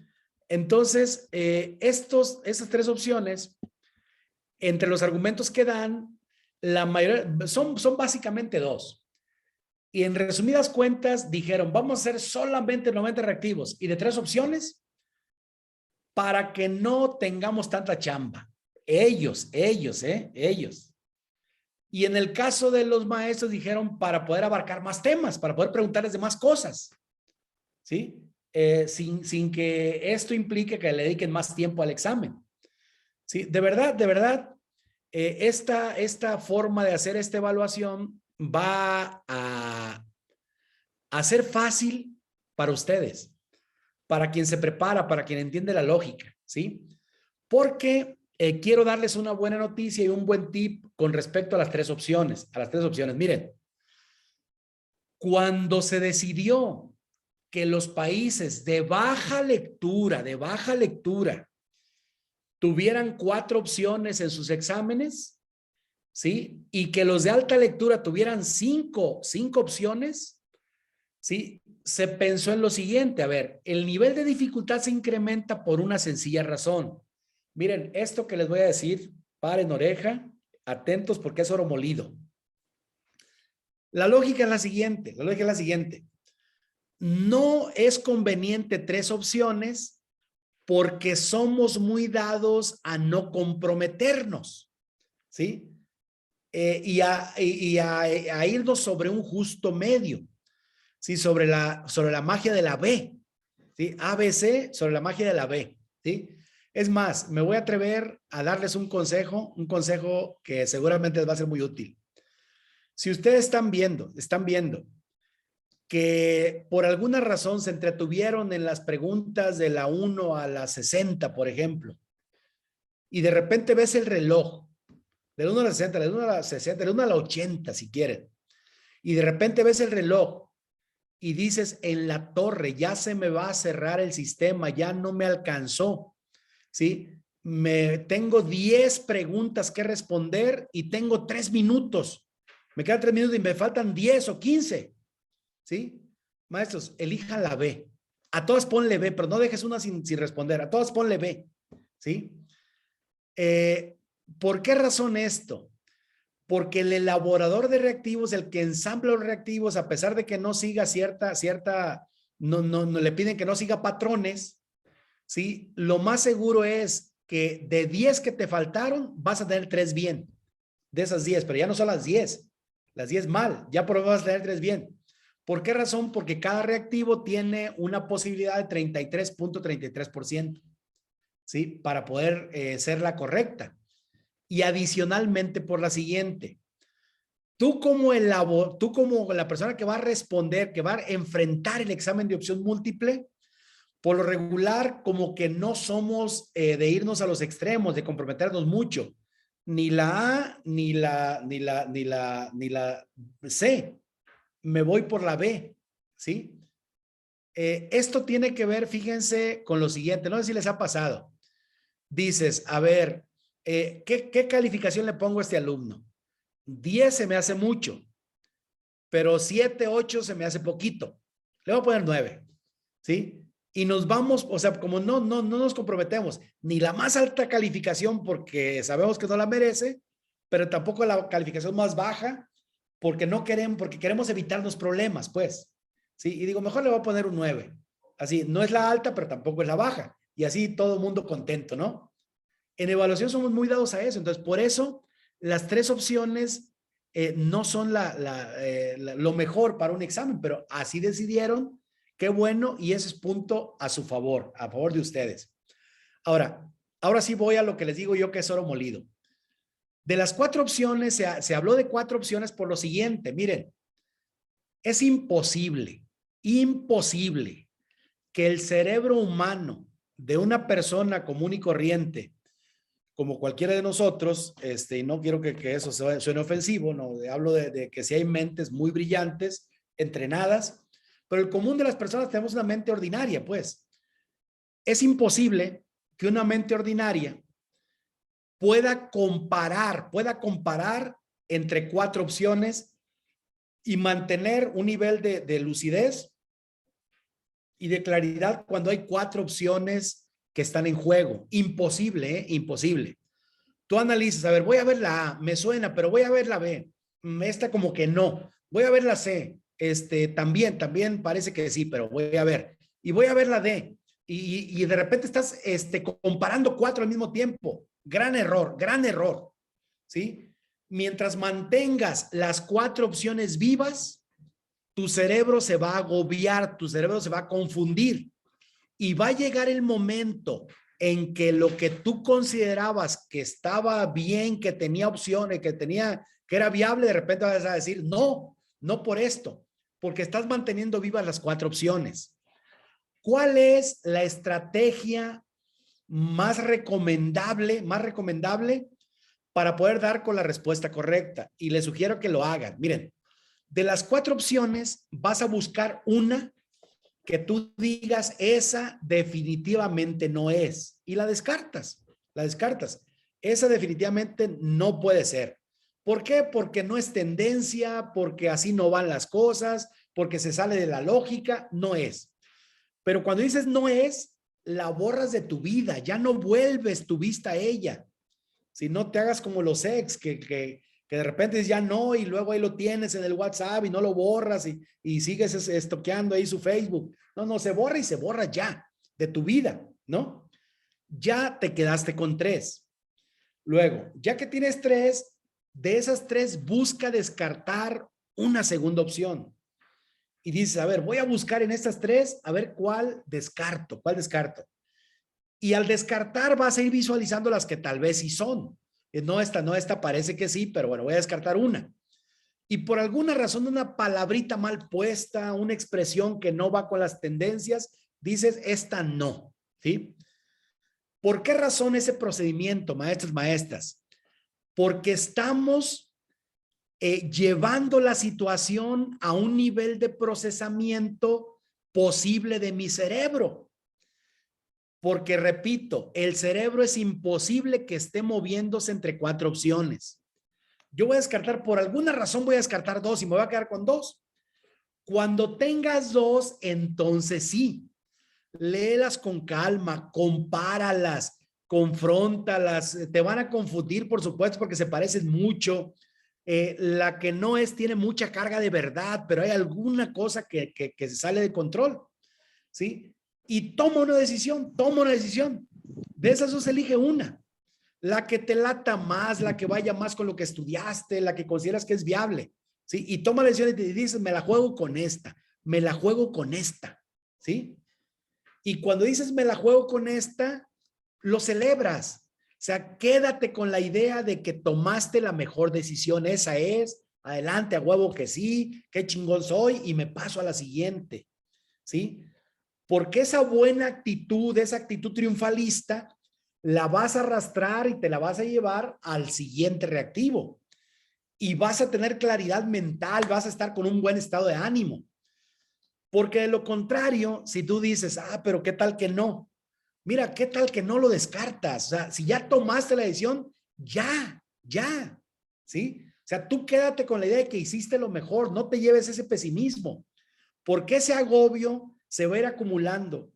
Entonces, esas tres opciones, entre los argumentos que dan, la mayoría son básicamente dos. Y en resumidas cuentas dijeron, vamos a hacer solamente 90 reactivos y de tres opciones para que no tengamos tanta chamba. Ellos. Y en el caso de los maestros dijeron para poder abarcar más temas, para poder preguntarles de más cosas, ¿sí? Sin que esto implique que le dediquen más tiempo al examen. ¿Sí? De verdad, esta forma de hacer esta evaluación va a ser fácil para ustedes, para quien se prepara, para quien entiende la lógica, ¿sí? Porque quiero darles una buena noticia y un buen tip con respecto a las tres opciones. Miren, cuando se decidió que los países de baja lectura, tuvieran 4 opciones en sus exámenes, ¿sí? Y que los de alta lectura tuvieran 5 opciones, ¿sí? Se pensó en lo siguiente, a ver, el nivel de dificultad se incrementa por una sencilla razón. Miren, esto que les voy a decir, paren oreja, atentos porque es oro molido, La lógica es la siguiente, No es conveniente 3 opciones porque somos muy dados a no comprometernos, ¿sí? A irnos sobre un justo medio, ¿sí? Sobre la magia de la B, ¿sí? ABC sobre la magia de la B, ¿sí? Es más, me voy a atrever a darles un consejo que seguramente les va a ser muy útil. Si ustedes están viendo que por alguna razón se entretuvieron en las preguntas de la 1 a la 60, por ejemplo, y de repente ves el reloj, del 1 a la 60, del 1 a la 60, del 1 a la 80, si quieren, y de repente ves el reloj y dices, en la torre, ya se me va a cerrar el sistema, ya no me alcanzó, ¿sí? Tengo 10 preguntas que responder y tengo 3 minutos. Me quedan 3 minutos y me faltan 10 o 15, ¿sí? Maestros, elijan la B. A todas ponle B, pero no dejes una sin responder. A todas ponle B, ¿sí? ¿Por qué razón esto? Porque el elaborador de reactivos, el que ensambla los reactivos, a pesar de que no siga no le piden que no siga patrones, ¿sí? Lo más seguro es que de 10 que te faltaron, vas a tener 3 bien. De esas 10, pero ya no son las 10 mal, ya por lo menos vas a tener 3 bien. ¿Por qué razón? Porque cada reactivo tiene una posibilidad de 33.33%, ¿sí? Para poder ser la correcta. Y adicionalmente por la siguiente, tú como la persona que va a responder, que va a enfrentar el examen de opción múltiple, por lo regular como que no somos de irnos a los extremos, de comprometernos mucho. Ni la A, ni la C. Me voy por la B, ¿sí? Esto tiene que ver, fíjense, con lo siguiente, no sé si les ha pasado. Dices, a ver, ¿qué calificación le pongo a este alumno? 10 se me hace mucho, pero 7, 8 se me hace poquito. Le voy a poner 9, ¿sí? Y nos vamos, o sea, como no nos comprometemos, ni la más alta calificación porque sabemos que no la merece, pero tampoco la calificación más baja porque queremos evitarnos problemas, pues, ¿sí? Y digo, mejor le voy a poner un 9. Así, no es la alta, pero tampoco es la baja. Y así todo el mundo contento, ¿no? En evaluación somos muy dados a eso. Entonces, por eso, las 3 opciones no son lo mejor para un examen, pero así decidieron. Qué bueno, y ese es punto a su favor, a favor de ustedes. Ahora sí voy a lo que les digo yo que es oro molido. De las 4 opciones, se habló de 4 opciones por lo siguiente. Miren, es imposible que el cerebro humano de una persona común y corriente, como cualquiera de nosotros, y no quiero que eso suene ofensivo, no, hablo de que si hay mentes muy brillantes, entrenadas, pero el común de las personas tenemos una mente ordinaria, pues. Es imposible que una mente ordinaria pueda comparar entre 4 opciones y mantener un nivel de lucidez y de claridad cuando hay 4 opciones que están en juego. Imposible, ¿eh? Imposible. Tú analizas, a ver, voy a ver la A, me suena, pero voy a ver la B. Esta como que no. Voy a ver la C. También parece que sí, pero voy a ver. Y voy a ver la D. Y de repente estás comparando 4 al mismo tiempo. Gran error, ¿sí? Mientras mantengas las 4 opciones vivas, tu cerebro se va a agobiar, tu cerebro se va a confundir y va a llegar el momento en que lo que tú considerabas que estaba bien, que tenía opciones, que era viable, de repente vas a decir, no por esto, porque estás manteniendo vivas las 4 opciones. ¿Cuál es la estrategia más recomendable para poder dar con la respuesta correcta? Y les sugiero que lo hagan. Miren, de las 4 opciones, vas a buscar una que tú digas, esa definitivamente no es. Y la descartas. Esa definitivamente no puede ser. ¿Por qué? Porque no es tendencia, porque así no van las cosas, porque se sale de la lógica, no es. Pero cuando dices no es, la borras de tu vida, ya no vuelves tu vista a ella. Si no te hagas como los ex que que de repente ya no, y luego ahí lo tienes en el WhatsApp y no lo borras y sigues estoqueando ahí su Facebook. No, no, se borra y se borra ya de tu vida, ¿no? Ya te quedaste con 3. Luego, ya que tienes 3, de esas 3 busca descartar una segunda opción. Y dices, a ver, voy a buscar en estas 3, a ver cuál descarto. Y al descartar vas a ir visualizando las que tal vez sí son. No, esta parece que sí, pero bueno, voy a descartar una. Y por alguna razón, una palabrita mal puesta, una expresión que no va con las tendencias, dices, esta no, ¿sí? ¿Por qué razón ese procedimiento, maestros, maestras? Porque estamos llevando la situación a un nivel de procesamiento posible de mi cerebro. Porque, repito, el cerebro es imposible que esté moviéndose entre 4 opciones. Yo voy a descartar, por alguna razón voy a descartar 2 y me voy a quedar con 2. Cuando tengas 2, entonces sí, léelas con calma, compáralas, confróntalas, te van a confundir, por supuesto, porque se parecen mucho. La que no es tiene mucha carga de verdad, pero hay alguna cosa que se sale de control, ¿sí? Y toma una decisión. De esas 2 elige una. La que te lata más, la que vaya más con lo que estudiaste, la que consideras que es viable, ¿sí? Y toma la decisión y te dices, me la juego con esta, ¿sí? Y cuando dices, me la juego con esta, lo celebras. O sea, quédate con la idea de que tomaste la mejor decisión. Esa es, adelante, a huevo que sí, qué chingón soy y me paso a la siguiente, ¿sí? Porque esa buena actitud, esa actitud triunfalista, la vas a arrastrar y te la vas a llevar al siguiente reactivo. Y vas a tener claridad mental, vas a estar con un buen estado de ánimo. Porque de lo contrario, si tú dices, pero ¿qué tal que no? Mira, ¿qué tal que no lo descartas? O sea, si ya tomaste la decisión, ya, ¿sí? O sea, tú quédate con la idea de que hiciste lo mejor, no te lleves ese pesimismo, porque ese agobio se va a ir acumulando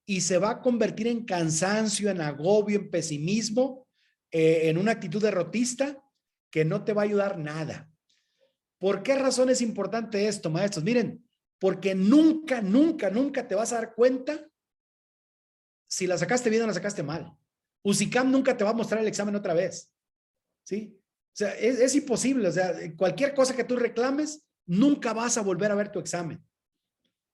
y se va a convertir en cansancio, en agobio, en pesimismo, en una actitud derrotista que no te va a ayudar nada. ¿Por qué razón es importante esto, maestros? Miren, porque nunca te vas a dar cuenta si la sacaste bien o la sacaste mal. USICAM nunca te va a mostrar el examen otra vez, ¿sí? O sea, es imposible. O sea, cualquier cosa que tú reclames, nunca vas a volver a ver tu examen,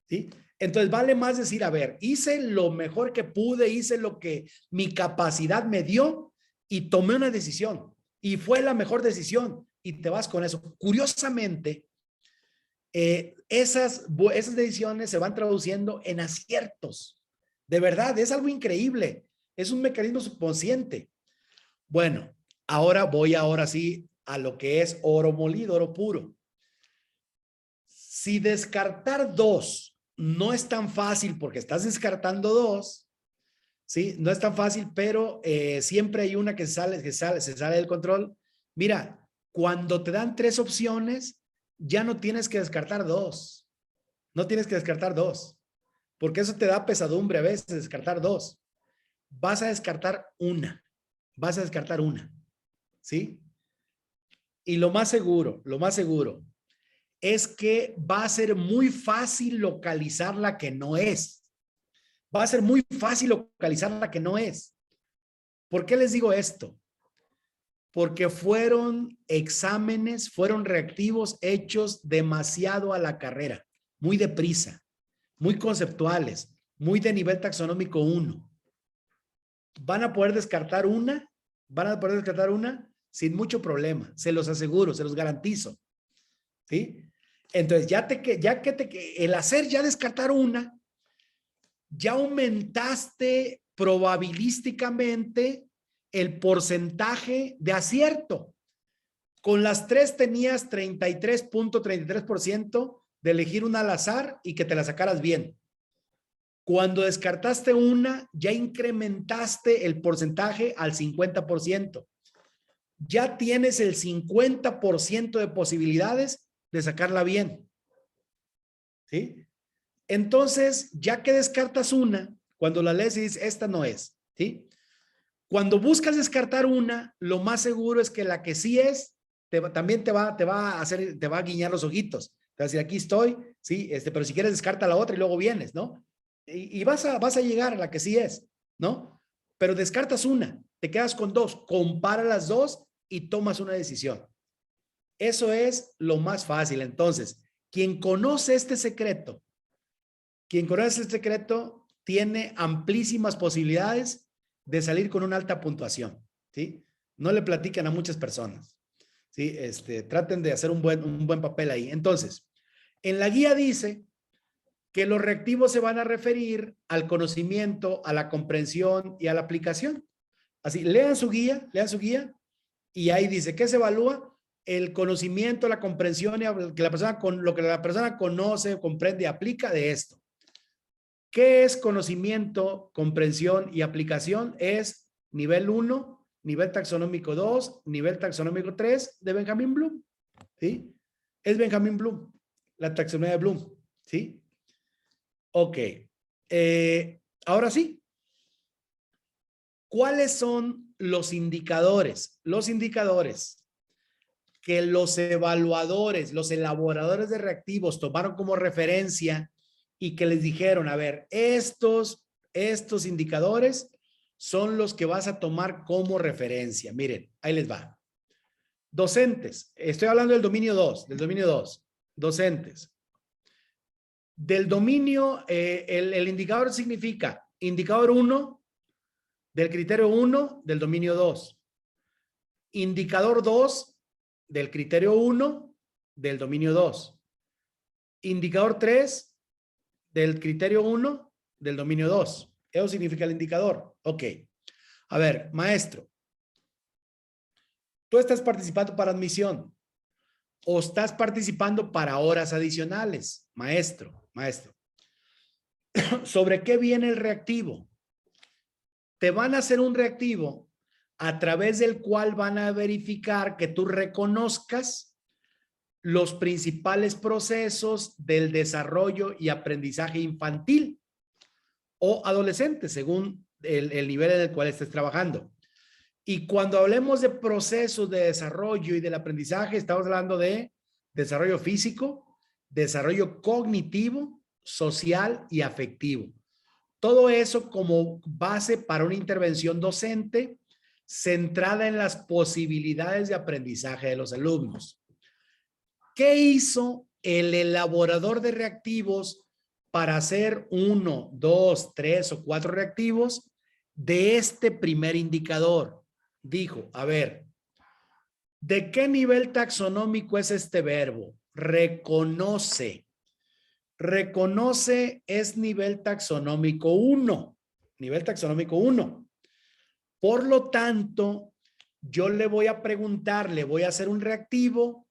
¿sí? Entonces vale más decir, a ver, hice lo mejor que pude, hice lo que mi capacidad me dio y tomé una decisión y fue la mejor decisión y te vas con eso. Curiosamente, esas decisiones se van traduciendo en aciertos. De verdad, es algo increíble. Es un mecanismo subconsciente. Bueno, ahora sí a lo que es oro molido, oro puro. Si descartar 2 no es tan fácil porque estás descartando 2, ¿sí? No es tan fácil, pero siempre hay una que se sale del control. Mira, cuando te dan 3 opciones, ya no tienes que descartar 2. No tienes que descartar 2, porque eso te da pesadumbre a veces, descartar 2. Vas a descartar una, ¿sí? Y lo más seguro es que va a ser muy fácil localizar la que no es. Va a ser muy fácil localizar la que no es. ¿Por qué les digo esto? Porque fueron exámenes, fueron reactivos hechos demasiado a la carrera, muy deprisa, muy conceptuales, muy de nivel taxonómico 1. Van a poder descartar una sin mucho problema, se los aseguro, se los garantizo, ¿sí? Entonces, el hacer ya descartar una, ya aumentaste probabilísticamente el porcentaje de acierto. Con las 3 tenías 33.33% de elegir una al azar y que te la sacaras bien. Cuando descartaste una, ya incrementaste el porcentaje al 50%. Ya tienes el 50% de posibilidades de sacarla bien, ¿sí? Entonces, ya que descartas una, cuando la lees y dices, esta no es, ¿sí? Cuando buscas descartar una, lo más seguro es que la que sí es, también te va a hacer, te va a guiñar los ojitos. Te va a decir, aquí estoy, sí, pero si quieres descarta la otra y luego vienes, ¿no? Y vas a llegar a la que sí es, ¿no? Pero descartas una, te quedas con dos, compara las dos y tomas una decisión. Eso es lo más fácil. Entonces, quien conoce este secreto, tiene amplísimas posibilidades de salir con una alta puntuación, ¿sí? No le platican a muchas personas, ¿sí? Traten de hacer un buen papel ahí. Entonces, en la guía dice que los reactivos se van a referir al conocimiento, a la comprensión y a la aplicación. Así, lean su guía y ahí dice, ¿qué se evalúa? El conocimiento, la comprensión y lo que la persona conoce, comprende y aplica de esto. ¿Qué es conocimiento, comprensión y aplicación? Es nivel 1, nivel taxonómico 2, nivel taxonómico 3 de Benjamin Bloom, ¿sí? Es Benjamin Bloom, la taxonomía de Bloom, ¿sí? Ok. Ahora sí. ¿Cuáles son los indicadores? Los indicadores que los evaluadores, los elaboradores de reactivos tomaron como referencia y que les dijeron, a ver, estos indicadores son los que vas a tomar como referencia. Miren, ahí les va. Docentes, estoy hablando del dominio 2, docentes. Del dominio, el indicador significa indicador 1 del criterio 1 del dominio 2. Indicador 2 del criterio 1 del dominio 2. Indicador 3 del criterio 1 del dominio 2. Eso significa el indicador. Ok. A ver, maestro. ¿Tú estás participando para admisión o estás participando para horas adicionales? Maestro. ¿Sobre qué viene el reactivo? Te van a hacer un reactivo a través del cual van a verificar que tú reconozcas los principales procesos del desarrollo y aprendizaje infantil o adolescente, según el nivel en el cual estés trabajando. Y cuando hablemos de procesos de desarrollo y del aprendizaje, estamos hablando de desarrollo físico, desarrollo cognitivo, social y afectivo. Todo eso como base para una intervención docente centrada en las posibilidades de aprendizaje de los alumnos. ¿Qué hizo el elaborador de reactivos para hacer 1, 2, 3 o 4 reactivos de este primer indicador? Dijo, a ver, ¿de qué nivel taxonómico es este verbo? Reconoce. Reconoce es nivel taxonómico 1. Nivel taxonómico 1. Por lo tanto, yo le voy a preguntar, le voy a hacer un reactivo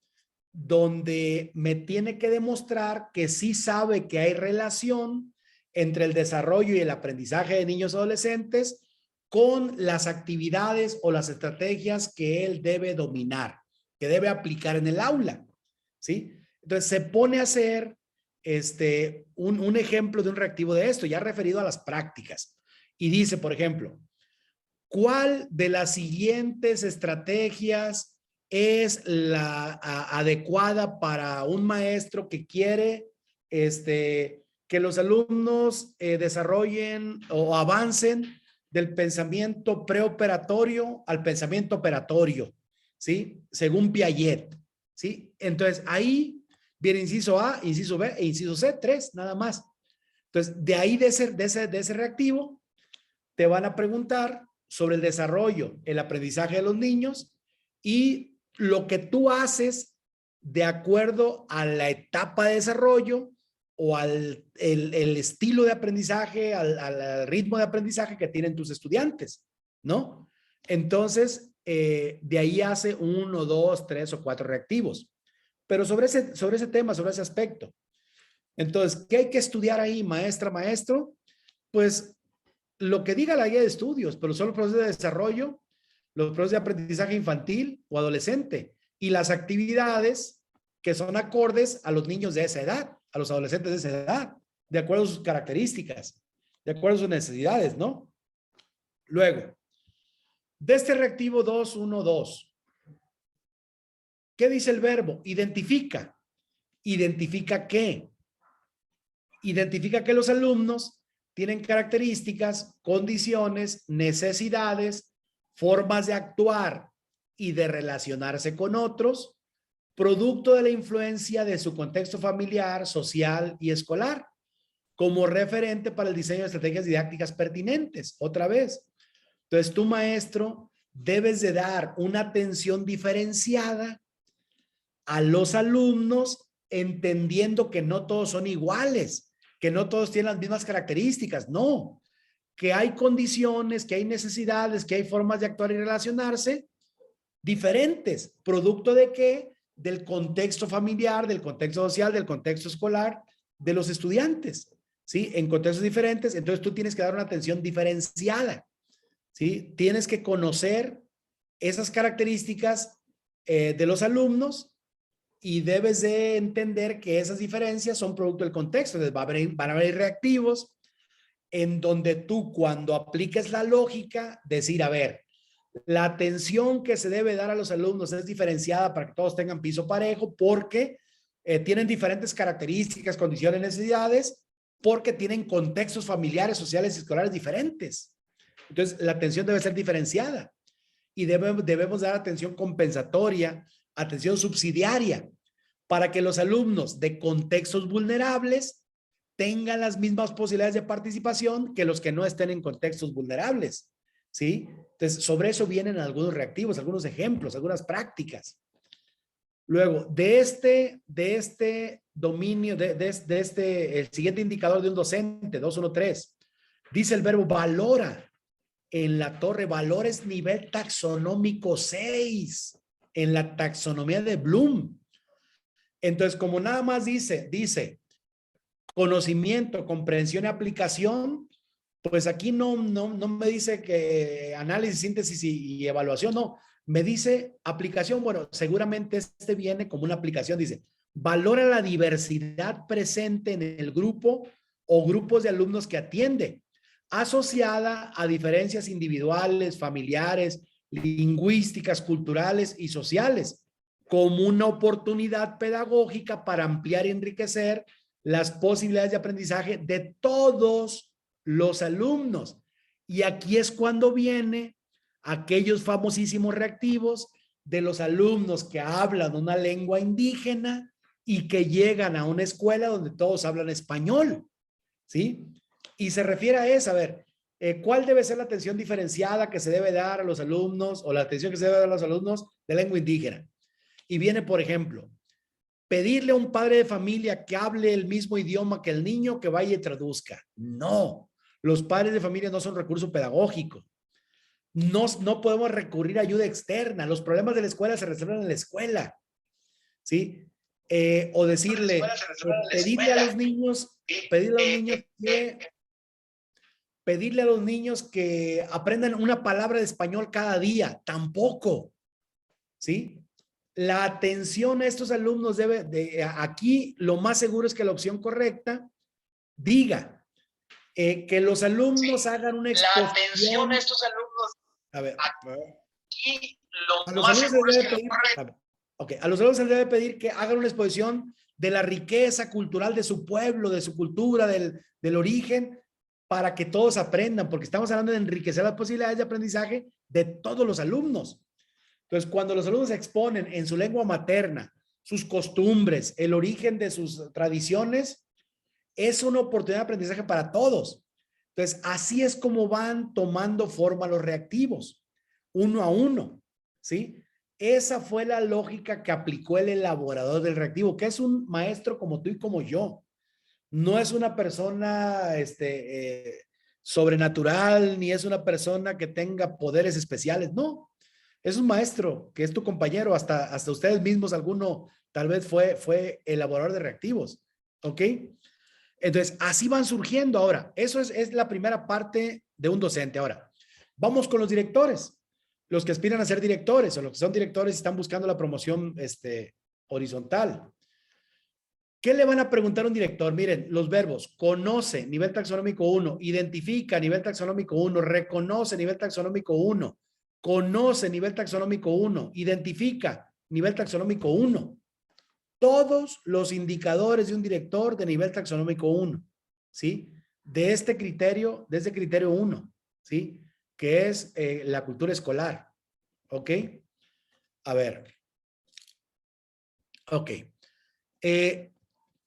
donde me tiene que demostrar que sí sabe que hay relación entre el desarrollo y el aprendizaje de niños y adolescentes con las actividades o las estrategias que él debe dominar, que debe aplicar en el aula, ¿sí? Entonces se pone a hacer un ejemplo de un reactivo de esto, ya referido a las prácticas. Y dice, por ejemplo, ¿cuál de las siguientes estrategias es la adecuada para un maestro que quiere que los alumnos desarrollen o avancen del pensamiento preoperatorio al pensamiento operatorio, ¿sí? Según Piaget, ¿sí? Entonces, ahí viene inciso A, inciso B e inciso C, 3, nada más. Entonces, de ahí de ese reactivo, te van a preguntar sobre el desarrollo, el aprendizaje de los niños y lo que tú haces de acuerdo a la etapa de desarrollo o al el estilo de aprendizaje, al ritmo de aprendizaje que tienen tus estudiantes, ¿no? Entonces, de ahí hace 1, 2, 3 o 4 reactivos. Pero sobre ese tema, sobre ese aspecto. Entonces, ¿qué hay que estudiar ahí, maestra, maestro? Pues lo que diga la guía de estudios, pero son los procesos de desarrollo, los procesos de aprendizaje infantil o adolescente y las actividades que son acordes a los niños de esa edad, a los adolescentes de esa edad, de acuerdo a sus características, de acuerdo a sus necesidades, ¿no? Luego, De este reactivo 212, ¿qué dice el verbo? Identifica. ¿Identifica qué? Identifica que los alumnos tienen características, condiciones, necesidades, formas de actuar y de relacionarse con otros, producto de la influencia de su contexto familiar, social y escolar, como referente para el diseño de estrategias didácticas pertinentes. Otra vez. Entonces, tu maestro debes de dar una atención diferenciada a los alumnos, entendiendo que no todos son iguales, que no todos tienen las mismas características, no, que hay condiciones, que hay necesidades, que hay formas de actuar y relacionarse diferentes, producto de qué? Del contexto familiar, del contexto social, del contexto escolar de los estudiantes, ¿sí? En contextos diferentes, entonces tú tienes que dar una atención diferenciada, ¿sí? Tienes que conocer esas características de los alumnos y debes de entender que esas diferencias son producto del contexto. Entonces van a haber reactivos en donde tú, cuando apliques la lógica, decir, a ver, la atención que se debe dar a los alumnos es diferenciada para que todos tengan piso parejo porque tienen diferentes características, condiciones, necesidades, porque tienen contextos familiares, sociales y escolares diferentes. Entonces, la atención debe ser diferenciada y debemos dar atención compensatoria, atención subsidiaria, para que los alumnos de contextos vulnerables tengan las mismas posibilidades de participación que los que no estén en contextos vulnerables, ¿sí? Entonces, sobre eso vienen algunos reactivos, algunos ejemplos, algunas prácticas. Luego, de este dominio, el siguiente indicador de un docente, 213, dice el verbo valora. En la torre, valores nivel taxonómico 6, en la taxonomía de Bloom. Entonces, como nada más dice conocimiento, comprensión y aplicación, pues aquí no me dice que análisis, síntesis y evaluación, no. Me dice aplicación, bueno, seguramente este viene como una aplicación, dice, valora la diversidad presente en el grupo o grupos de alumnos que atiende, asociada a diferencias individuales, familiares, lingüísticas, culturales y sociales, como una oportunidad pedagógica para ampliar y enriquecer las posibilidades de aprendizaje de todos los alumnos. Y aquí es cuando viene aquellos famosísimos reactivos de los alumnos que hablan una lengua indígena y que llegan a una escuela donde todos hablan español, ¿sí? Y se refiere a eso, a ver, ¿cuál debe ser la atención diferenciada que se debe dar a los alumnos o la atención que se debe dar a los alumnos de lengua indígena? Y viene, por ejemplo, pedirle a un padre de familia que hable el mismo idioma que el niño, que vaya y traduzca. No, los padres de familia no son recurso pedagógico. No podemos recurrir a ayuda externa. Los problemas de la escuela se resuelven en la escuela, ¿sí? O decirle, pedirle a los niños que aprendan una palabra de español cada día. Tampoco, ¿sí? La atención a estos alumnos aquí lo más seguro es que la opción correcta diga que los alumnos hagan una exposición. La atención a estos alumnos. A ver. Aquí lo más seguro es que a los alumnos se les debe pedir que hagan una exposición de la riqueza cultural de su pueblo, de su cultura, del origen, para que todos aprendan, porque estamos hablando de enriquecer las posibilidades de aprendizaje de todos los alumnos. Entonces, cuando los alumnos exponen en su lengua materna sus costumbres, el origen de sus tradiciones, es una oportunidad de aprendizaje para todos. Entonces, así es como van tomando forma los reactivos, uno a uno, ¿sí? Esa fue la lógica que aplicó el elaborador del reactivo, que es un maestro como tú y como yo. No es una persona sobrenatural, ni es una persona que tenga poderes especiales, no. Es un maestro que es tu compañero, hasta ustedes mismos, alguno tal vez fue elaborador de reactivos, ¿ok? Entonces, así van surgiendo. Ahora, eso es la primera parte de un docente. Ahora, vamos con los directores, los que aspiran a ser directores o los que son directores y están buscando la promoción horizontal. ¿Qué le van a preguntar a un director? Miren, los verbos: conoce, nivel taxonómico 1, identifica, nivel taxonómico 1, reconoce, nivel taxonómico 1, conoce nivel taxonómico 1, identifica nivel taxonómico 1. Todos los indicadores de un director de nivel taxonómico 1, ¿sí? De este criterio 1, ¿sí? Que es la cultura escolar, ¿ok? A ver. Ok. ¿Qué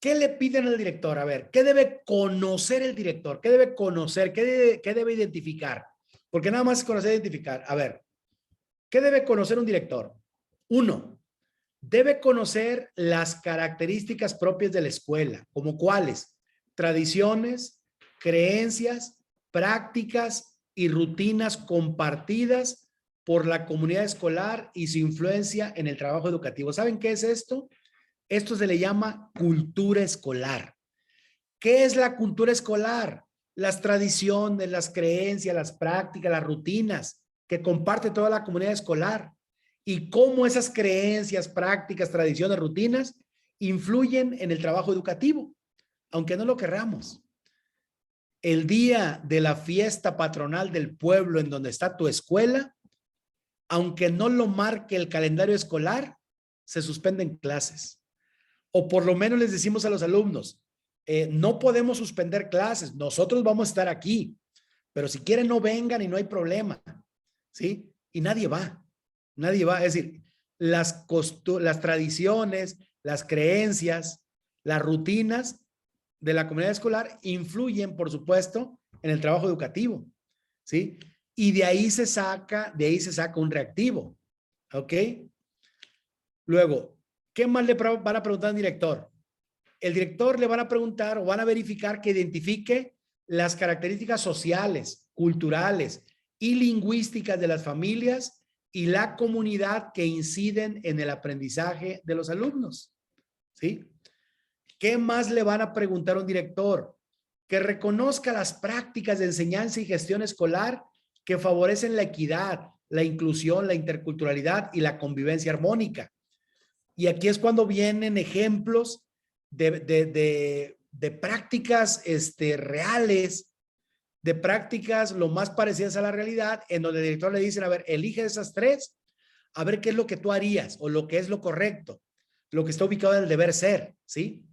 le piden al director? A ver, ¿qué debe conocer el director? ¿Qué debe conocer? ¿Qué debe identificar? Porque nada más es conocer e identificar. A ver, ¿qué debe conocer un director? 1, debe conocer las características propias de la escuela, como cuáles: tradiciones, creencias, prácticas y rutinas compartidas por la comunidad escolar y su influencia en el trabajo educativo. ¿Saben qué es esto? Esto se le llama cultura escolar. ¿Qué es la cultura escolar? Las tradiciones, las creencias, las prácticas, las rutinas que comparte toda la comunidad escolar y cómo esas creencias, prácticas, tradiciones, rutinas influyen en el trabajo educativo, aunque no lo querramos. El día de la fiesta patronal del pueblo en donde está tu escuela, aunque no lo marque el calendario escolar, se suspenden clases. O por lo menos les decimos a los alumnos, no podemos suspender clases, nosotros vamos a estar aquí, pero si quieren no vengan y no hay problema, ¿sí? Y nadie va, es decir, las tradiciones, las creencias, las rutinas de la comunidad escolar influyen, por supuesto, en el trabajo educativo, ¿sí? Y de ahí se saca un reactivo, ¿ok? Luego, ¿qué más le van a preguntar al director? El director le van a preguntar o van a verificar que identifique las características sociales, culturales y lingüísticas de las familias y la comunidad que inciden en el aprendizaje de los alumnos, ¿sí? ¿Qué más le van a preguntar a un director? Que reconozca las prácticas de enseñanza y gestión escolar que favorecen la equidad, la inclusión, la interculturalidad y la convivencia armónica. Y aquí es cuando vienen ejemplos de prácticas reales, de prácticas lo más parecidas a la realidad, en donde el director le dice, a ver, elige esas 3, a ver qué es lo que tú harías o lo que es lo correcto, lo que está ubicado en el deber ser, ¿sí?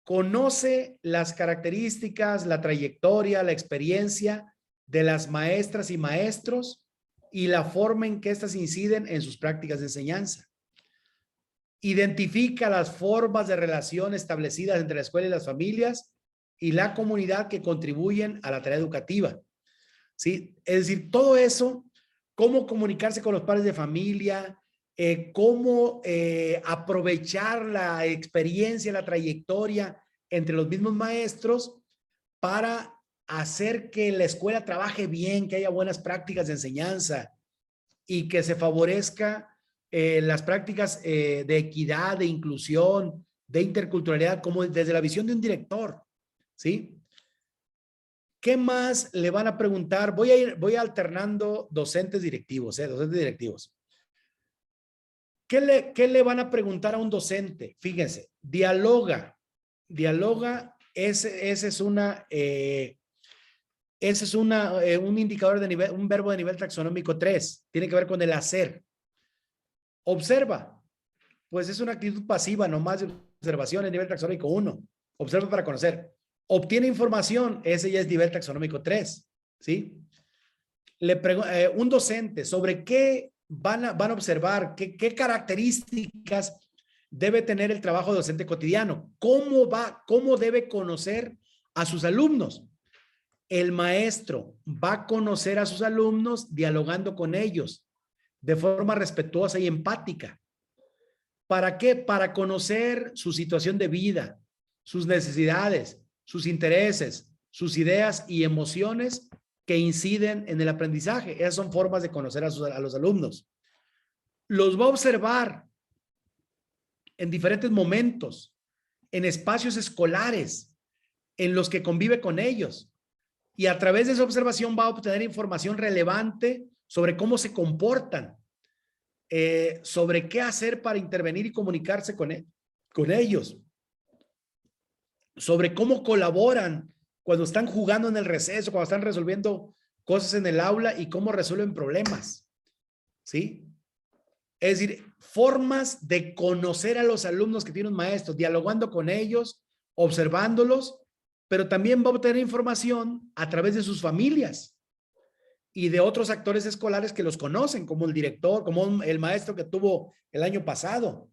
Conoce las características, la trayectoria, la experiencia de las maestras y maestros y la forma en que éstas inciden en sus prácticas de enseñanza. Identifica las formas de relación establecidas entre la escuela y las familias y la comunidad que contribuyen a la tarea educativa, ¿sí? Es decir, todo eso, cómo comunicarse con los padres de familia, cómo aprovechar la experiencia, la trayectoria entre los mismos maestros para hacer que la escuela trabaje bien, que haya buenas prácticas de enseñanza y que se favorezca las prácticas de equidad, de inclusión, de interculturalidad, como desde la visión de un director, ¿sí? ¿Qué más le van a preguntar? Voy alternando docentes directivos, docentes directivos. ¿Qué le van a preguntar a un docente? Fíjense, dialoga, ese es un indicador de nivel, un verbo de nivel taxonómico 3, tiene que ver con el hacer. Observa, pues es una actitud pasiva, nomás de observación en nivel taxonómico 1. Observa para conocer. Obtiene información, ese ya es nivel taxonómico 3, ¿sí? Un docente, ¿sobre qué van a observar? ¿Qué características debe tener el trabajo docente cotidiano? ¿Cómo debe conocer a sus alumnos? El maestro va a conocer a sus alumnos dialogando con ellos de forma respetuosa y empática. ¿Para qué? Para conocer su situación de vida, sus necesidades, sus intereses, sus ideas y emociones que inciden en el aprendizaje. Esas son formas de conocer a los alumnos. Los va a observar en diferentes momentos, en espacios escolares, en los que convive con ellos. Y a través de esa observación va a obtener información relevante sobre cómo se comportan, sobre qué hacer para intervenir y comunicarse con ellos, sobre cómo colaboran cuando están jugando en el receso, cuando están resolviendo cosas en el aula y cómo resuelven problemas. ¿sí? Es decir, formas de conocer a los alumnos que tiene un maestro, dialogando con ellos, observándolos, pero también va a obtener información a través de sus familias y de otros actores escolares que los conocen, como el director, como el maestro que tuvo el año pasado,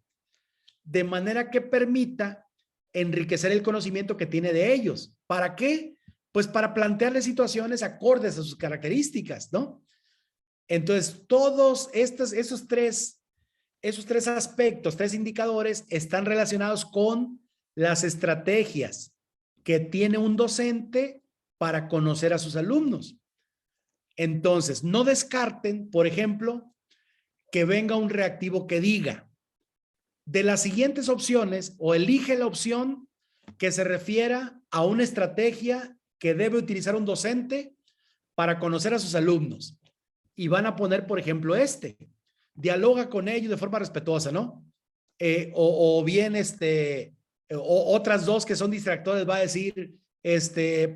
de manera que permita enriquecer el conocimiento que tiene de ellos. ¿Para qué? Pues para plantearles situaciones acordes a sus características, ¿no? Entonces, todos esos tres aspectos, tres indicadores, están relacionados con las estrategias que tiene un docente para conocer a sus alumnos. Entonces, no descarten, por ejemplo, que venga un reactivo que diga, de las siguientes opciones, o elige la opción que se refiera a una estrategia que debe utilizar un docente para conocer a sus alumnos. Y van a poner, por ejemplo, dialoga con ellos de forma respetuosa, ¿no? O bien, otras dos que son distractores, va a decir,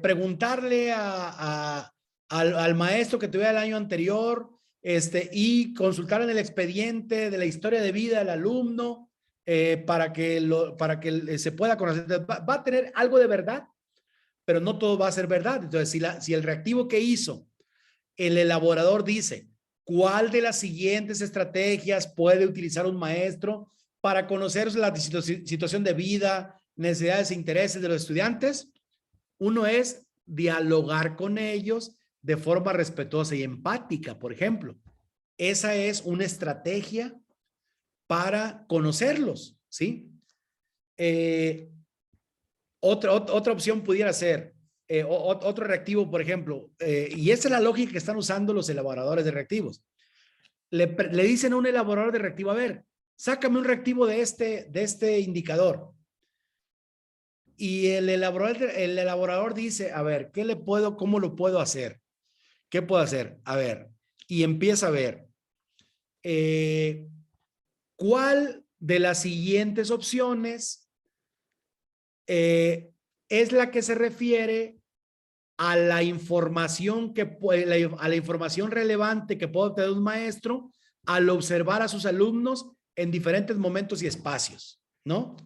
preguntarle al maestro que tuviera el año anterior, y consultar en el expediente de la historia de vida del alumno, para que se pueda conocer. Va a tener algo de verdad, pero no todo va a ser verdad. Entonces, si el reactivo que hizo el elaborador dice, ¿cuál de las siguientes estrategias puede utilizar un maestro para conocer la situación de vida, necesidades e intereses de los estudiantes? Uno es dialogar con ellos de forma respetuosa y empática, por ejemplo. Esa es una estrategia para conocerlos, ¿sí? Otra opción pudiera ser, otro reactivo, por ejemplo, y esa es la lógica que están usando los elaboradores de reactivos. Le dicen a un elaborador de reactivo, a ver, sácame un reactivo de este indicador. Y el elaborador dice, a ver, ¿cómo lo puedo hacer? ¿Qué puedo hacer? A ver, y empieza a ver, ¿cuál de las siguientes opciones es la que se refiere a la información a la información relevante que puede obtener un maestro al observar a sus alumnos en diferentes momentos y espacios, ¿no?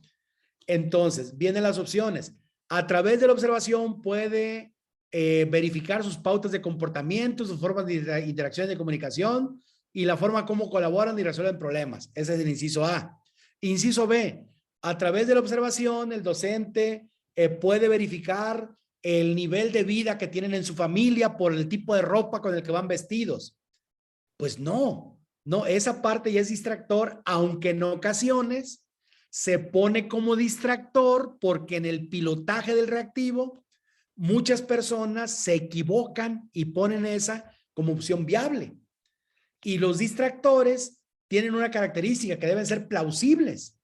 Entonces, vienen las opciones. A través de la observación puede verificar sus pautas de comportamiento, sus formas de interacción y de comunicación y la forma como colaboran y resuelven problemas. Ese es el inciso A. Inciso B, a través de la observación, el docente puede verificar el nivel de vida que tienen en su familia por el tipo de ropa con el que van vestidos. Pues no, esa parte ya es distractor, aunque en ocasiones se pone como distractor porque en el pilotaje del reactivo muchas personas se equivocan y ponen esa como opción viable. Y los distractores tienen una característica que deben ser plausibles.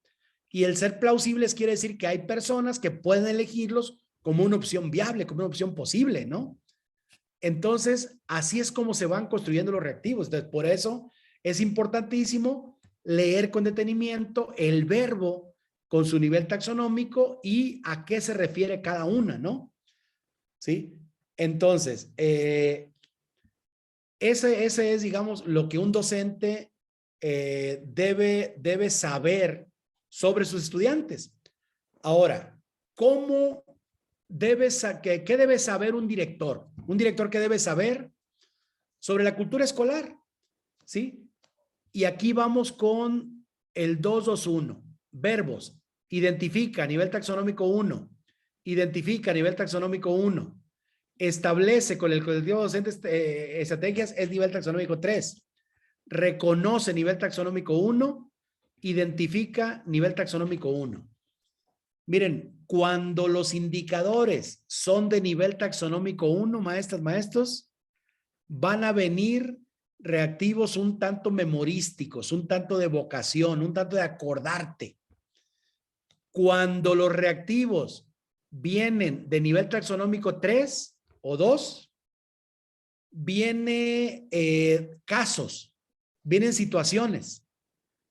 Y el ser plausibles quiere decir que hay personas que pueden elegirlos como una opción viable, como una opción posible, ¿no? Entonces, así es como se van construyendo los reactivos. Entonces, por eso es importantísimo leer con detenimiento el verbo con su nivel taxonómico y a qué se refiere cada una, ¿no? ¿Sí? Entonces, ese es, digamos, lo que un docente debe saber sobre sus estudiantes. Ahora, ¿qué debe saber un director? Un director que debe saber sobre la cultura escolar, ¿sí? Y aquí vamos con el 221, verbos. Identifica a nivel taxonómico 1. Identifica a nivel taxonómico 1. Establece con el colectivo docente estrategias, es nivel taxonómico 3. Reconoce nivel taxonómico 1. Identifica nivel taxonómico 1. Miren, cuando los indicadores son de nivel taxonómico 1, maestras, maestros, van a venir reactivos un tanto memorísticos, un tanto de vocación, un tanto de acordarte. Cuando los reactivos vienen de nivel taxonómico 3 o 2, vienen casos, vienen situaciones,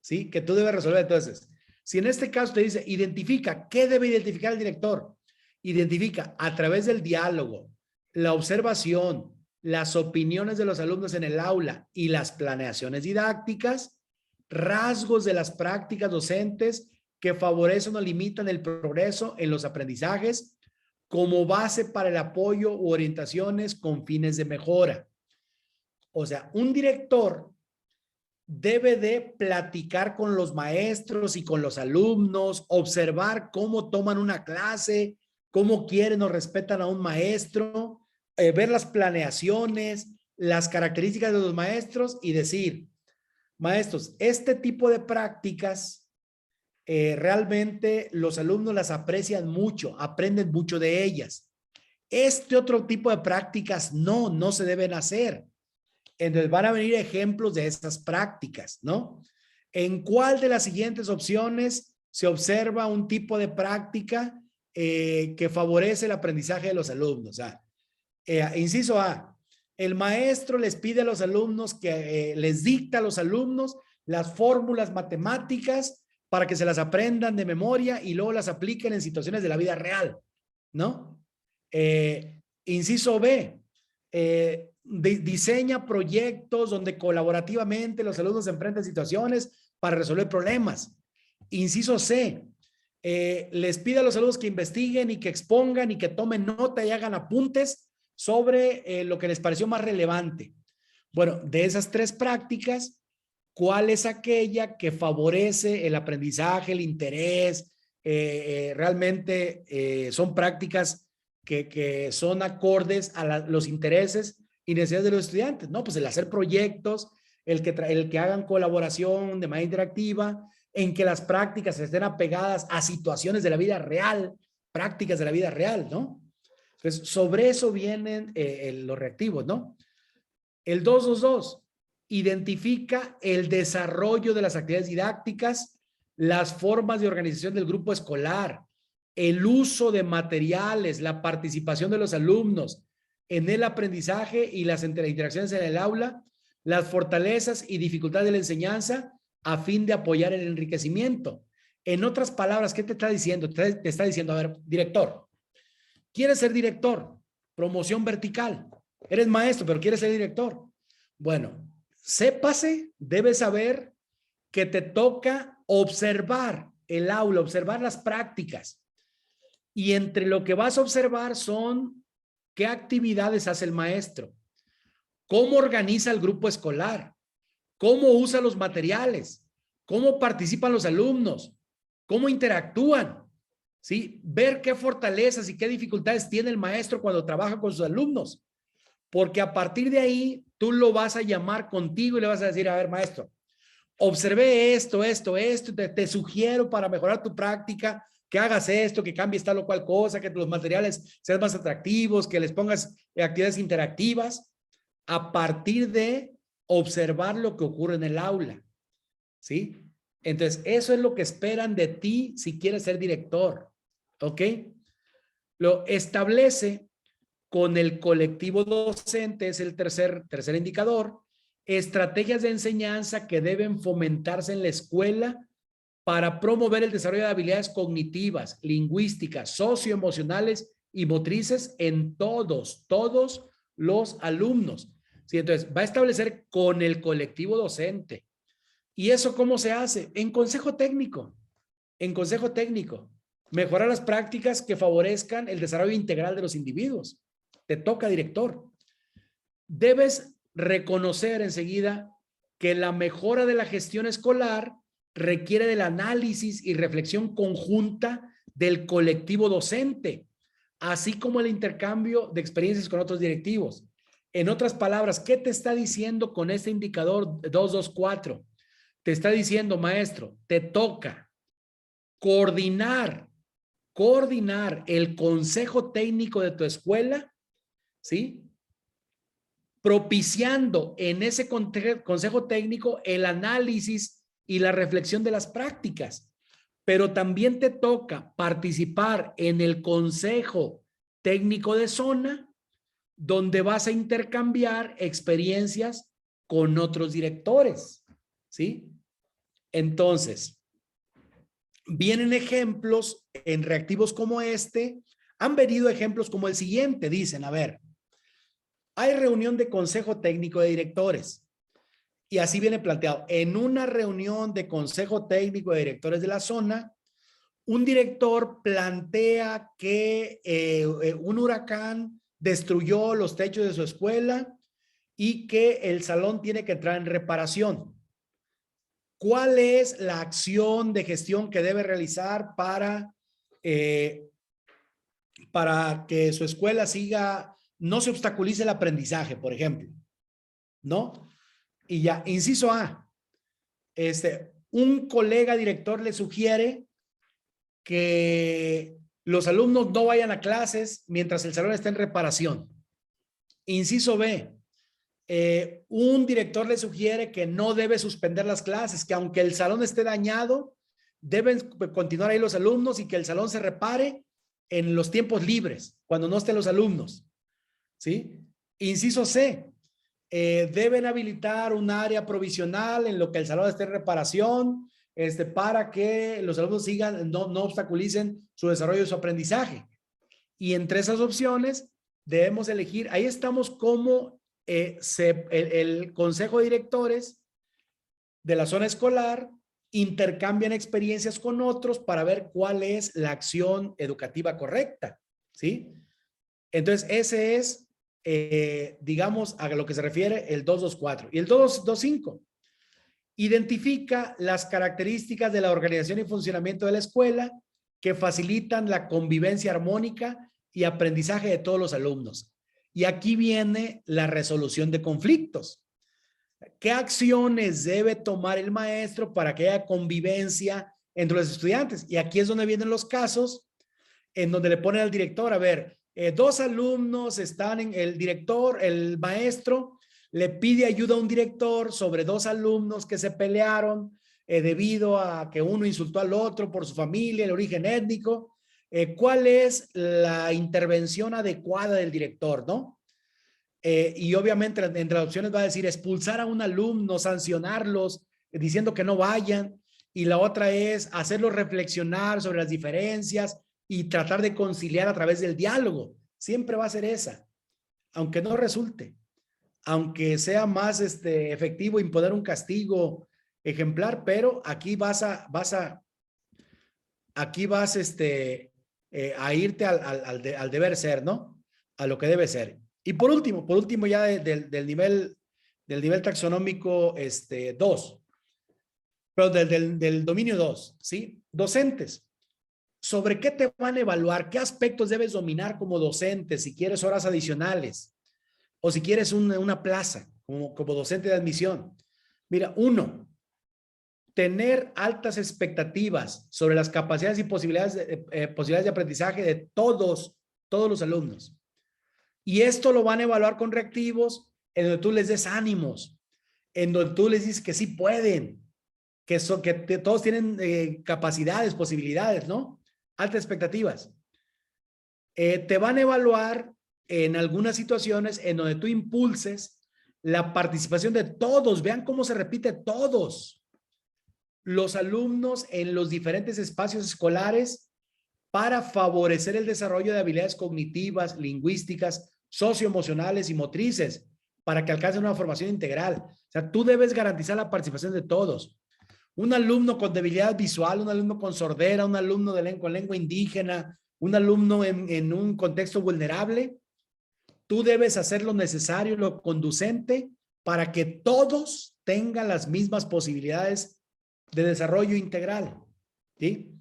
¿sí? Que tú debes resolver. Entonces, si en este caso te dice, identifica, ¿qué debe identificar el director? Identifica a través del diálogo, la observación, las opiniones de los alumnos en el aula y las planeaciones didácticas, rasgos de las prácticas docentes que favorecen o limitan el progreso en los aprendizajes como base para el apoyo u orientaciones con fines de mejora. O sea, un director debe de platicar con los maestros y con los alumnos, observar cómo toman una clase, cómo quieren o respetan a un maestro, ver las planeaciones, las características de los maestros y decir, maestros, este tipo de prácticas realmente los alumnos las aprecian mucho, aprenden mucho de ellas. Este otro tipo de prácticas no se deben hacer. Entonces van a venir ejemplos de estas prácticas, ¿no? ¿En cuál de las siguientes opciones se observa un tipo de práctica que favorece el aprendizaje de los alumnos? Inciso A, el maestro les pide a los alumnos que les dicta a los alumnos las fórmulas matemáticas para que se las aprendan de memoria y luego las apliquen en situaciones de la vida real, ¿no? Inciso B, diseña proyectos donde colaborativamente los alumnos se enfrentan situaciones para resolver problemas. Inciso C, les pide a los alumnos que investiguen y que expongan y que tomen nota y hagan apuntes sobre lo que les pareció más relevante. Bueno, de esas tres prácticas, ¿cuál es aquella que favorece el aprendizaje, el interés? Realmente son prácticas que son acordes a los intereses y necesidades de los estudiantes, ¿no? Pues el hacer proyectos, el que hagan colaboración de manera interactiva, en que las prácticas estén apegadas a situaciones de la vida real, prácticas de la vida real, ¿no? Entonces, sobre eso vienen los reactivos, ¿no? El 222 identifica el desarrollo de las actividades didácticas, las formas de organización del grupo escolar, el uso de materiales, la participación de los alumnos en el aprendizaje y las interacciones en el aula, las fortalezas y dificultades de la enseñanza a fin de apoyar el enriquecimiento. En otras palabras, ¿qué te está diciendo? Te está diciendo, a ver, director, ¿quieres ser director? Promoción vertical. Eres maestro, pero quieres ser director. Bueno, sépase, debes saber que te toca observar el aula, observar las prácticas. Y entre lo que vas a observar son qué actividades hace el maestro, cómo organiza el grupo escolar, cómo usa los materiales, cómo participan los alumnos, cómo interactúan, ¿sí? Ver qué fortalezas y qué dificultades tiene el maestro cuando trabaja con sus alumnos. Porque a partir de ahí, tú lo vas a llamar contigo y le vas a decir, a ver, maestro, observé esto, te sugiero para mejorar tu práctica, que hagas esto, que cambies tal o cual cosa, que los materiales sean más atractivos, que les pongas actividades interactivas, a partir de observar lo que ocurre en el aula, ¿sí? Entonces, eso es lo que esperan de ti si quieres ser director, ¿ok? Lo establece con el colectivo docente, es el tercer indicador, estrategias de enseñanza que deben fomentarse en la escuela para promover el desarrollo de habilidades cognitivas, lingüísticas, socioemocionales y motrices en todos los alumnos. ¿Sí? Entonces, va a establecer con el colectivo docente. ¿Y eso cómo se hace? En consejo técnico. En consejo técnico. Mejorar las prácticas que favorezcan el desarrollo integral de los individuos. Te toca, director. Debes reconocer enseguida que la mejora de la gestión escolar requiere del análisis y reflexión conjunta del colectivo docente, así como el intercambio de experiencias con otros directivos. En otras palabras, ¿qué te está diciendo con este indicador 224? Te está diciendo, maestro, te toca coordinar el consejo técnico de tu escuela, ¿sí? Propiciando en ese consejo técnico el análisis y la reflexión de las prácticas. Pero también te toca participar en el consejo técnico de zona, donde vas a intercambiar experiencias con otros directores, ¿sí? Entonces, vienen ejemplos en reactivos como este, han venido ejemplos como el siguiente, dicen, a ver, hay reunión de consejo técnico de directores. Y así viene planteado. En una reunión de consejo técnico de directores de la zona, un director plantea que un huracán destruyó los techos de su escuela y que el salón tiene que entrar en reparación. ¿Cuál es la acción de gestión que debe realizar para que su escuela siga, no se obstaculice el aprendizaje, por ejemplo? ¿No? Y ya, inciso A, un colega director le sugiere que los alumnos no vayan a clases mientras el salón está en reparación. Inciso B, un director le sugiere que no debe suspender las clases, que aunque el salón esté dañado, deben continuar ahí los alumnos y que el salón se repare en los tiempos libres, cuando no estén los alumnos. ¿Sí? Inciso C, deben habilitar un área provisional en lo que el salón esté en reparación, para que los alumnos sigan, no obstaculicen su desarrollo y su aprendizaje. Y entre esas opciones debemos elegir, ahí estamos como el consejo de directores de la zona escolar intercambian experiencias con otros para ver cuál es la acción educativa correcta, ¿sí? Entonces, ese es, digamos, a lo que se refiere el 224. Y el 225 identifica las características de la organización y funcionamiento de la escuela que facilitan la convivencia armónica y aprendizaje de todos los alumnos. Y aquí viene la resolución de conflictos. ¿Qué acciones debe tomar el maestro para que haya convivencia entre los estudiantes? Y aquí es donde vienen los casos en donde le ponen al director, a ver, dos alumnos están en el director, el maestro le pide ayuda a un director sobre dos alumnos que se pelearon debido a que uno insultó al otro por su familia, el origen étnico. ¿Cuál es la intervención adecuada del director, no? Y obviamente entre las opciones va a decir expulsar a un alumno, sancionarlos, diciendo que no vayan. Y la otra es hacerlos reflexionar sobre las diferencias y tratar de conciliar a través del diálogo. Siempre va a ser esa, aunque no resulte, aunque sea más efectivo imponer un castigo ejemplar, pero aquí vas a irte al deber ser, ¿no? A lo que debe ser. Y por último ya del nivel taxonómico 2, pero del dominio 2, ¿sí? Docentes. ¿Sobre qué te van a evaluar? ¿Qué aspectos debes dominar como docente si quieres horas adicionales? O si quieres una plaza como docente de admisión. Mira, 1, tener altas expectativas sobre las capacidades y posibilidades de aprendizaje de todos los alumnos. Y esto lo van a evaluar con reactivos en donde tú les des ánimos, en donde tú les dices que sí pueden, que todos tienen capacidades, posibilidades, ¿no? Altas expectativas. Te van a evaluar en algunas situaciones en donde tú impulses la participación de todos. Vean cómo se repite todos los alumnos en los diferentes espacios escolares para favorecer el desarrollo de habilidades cognitivas, lingüísticas, socioemocionales y motrices para que alcancen una formación integral. O sea, tú debes garantizar la participación de todos. Un alumno con debilidad visual, un alumno con sordera, un alumno con lengua indígena, un alumno en un contexto vulnerable, tú debes hacer lo necesario, lo conducente para que todos tengan las mismas posibilidades de desarrollo integral. ¿Sí?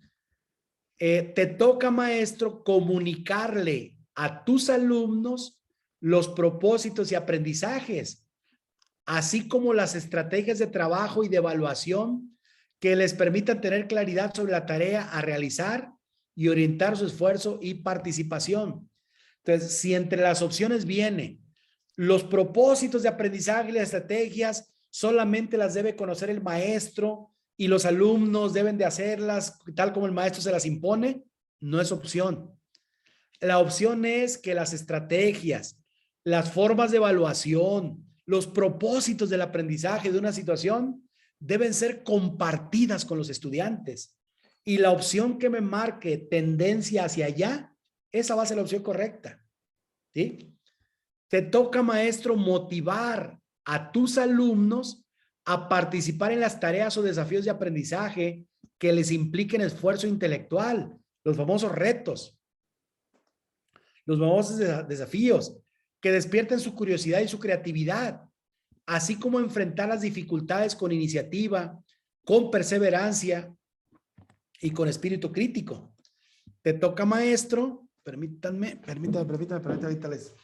Te toca, maestro, comunicarle a tus alumnos los propósitos y aprendizajes, así como las estrategias de trabajo y de evaluación que les permitan tener claridad sobre la tarea a realizar y orientar su esfuerzo y participación. Entonces, si entre las opciones viene los propósitos de aprendizaje y las estrategias, solamente las debe conocer el maestro y los alumnos deben de hacerlas tal como el maestro se las impone, no es opción. La opción es que las estrategias, las formas de evaluación, los propósitos del aprendizaje de una situación deben ser compartidas con los estudiantes. Y la opción que me marque tendencia hacia allá, esa va a ser la opción correcta. ¿Sí? Te toca, maestro, motivar a tus alumnos a participar en las tareas o desafíos de aprendizaje que les impliquen esfuerzo intelectual, los famosos retos, los famosos desafíos, que despierten su curiosidad y su creatividad, así como enfrentar las dificultades con iniciativa, con perseverancia y con espíritu crítico. Te toca, maestro, permítanme, ahorita les...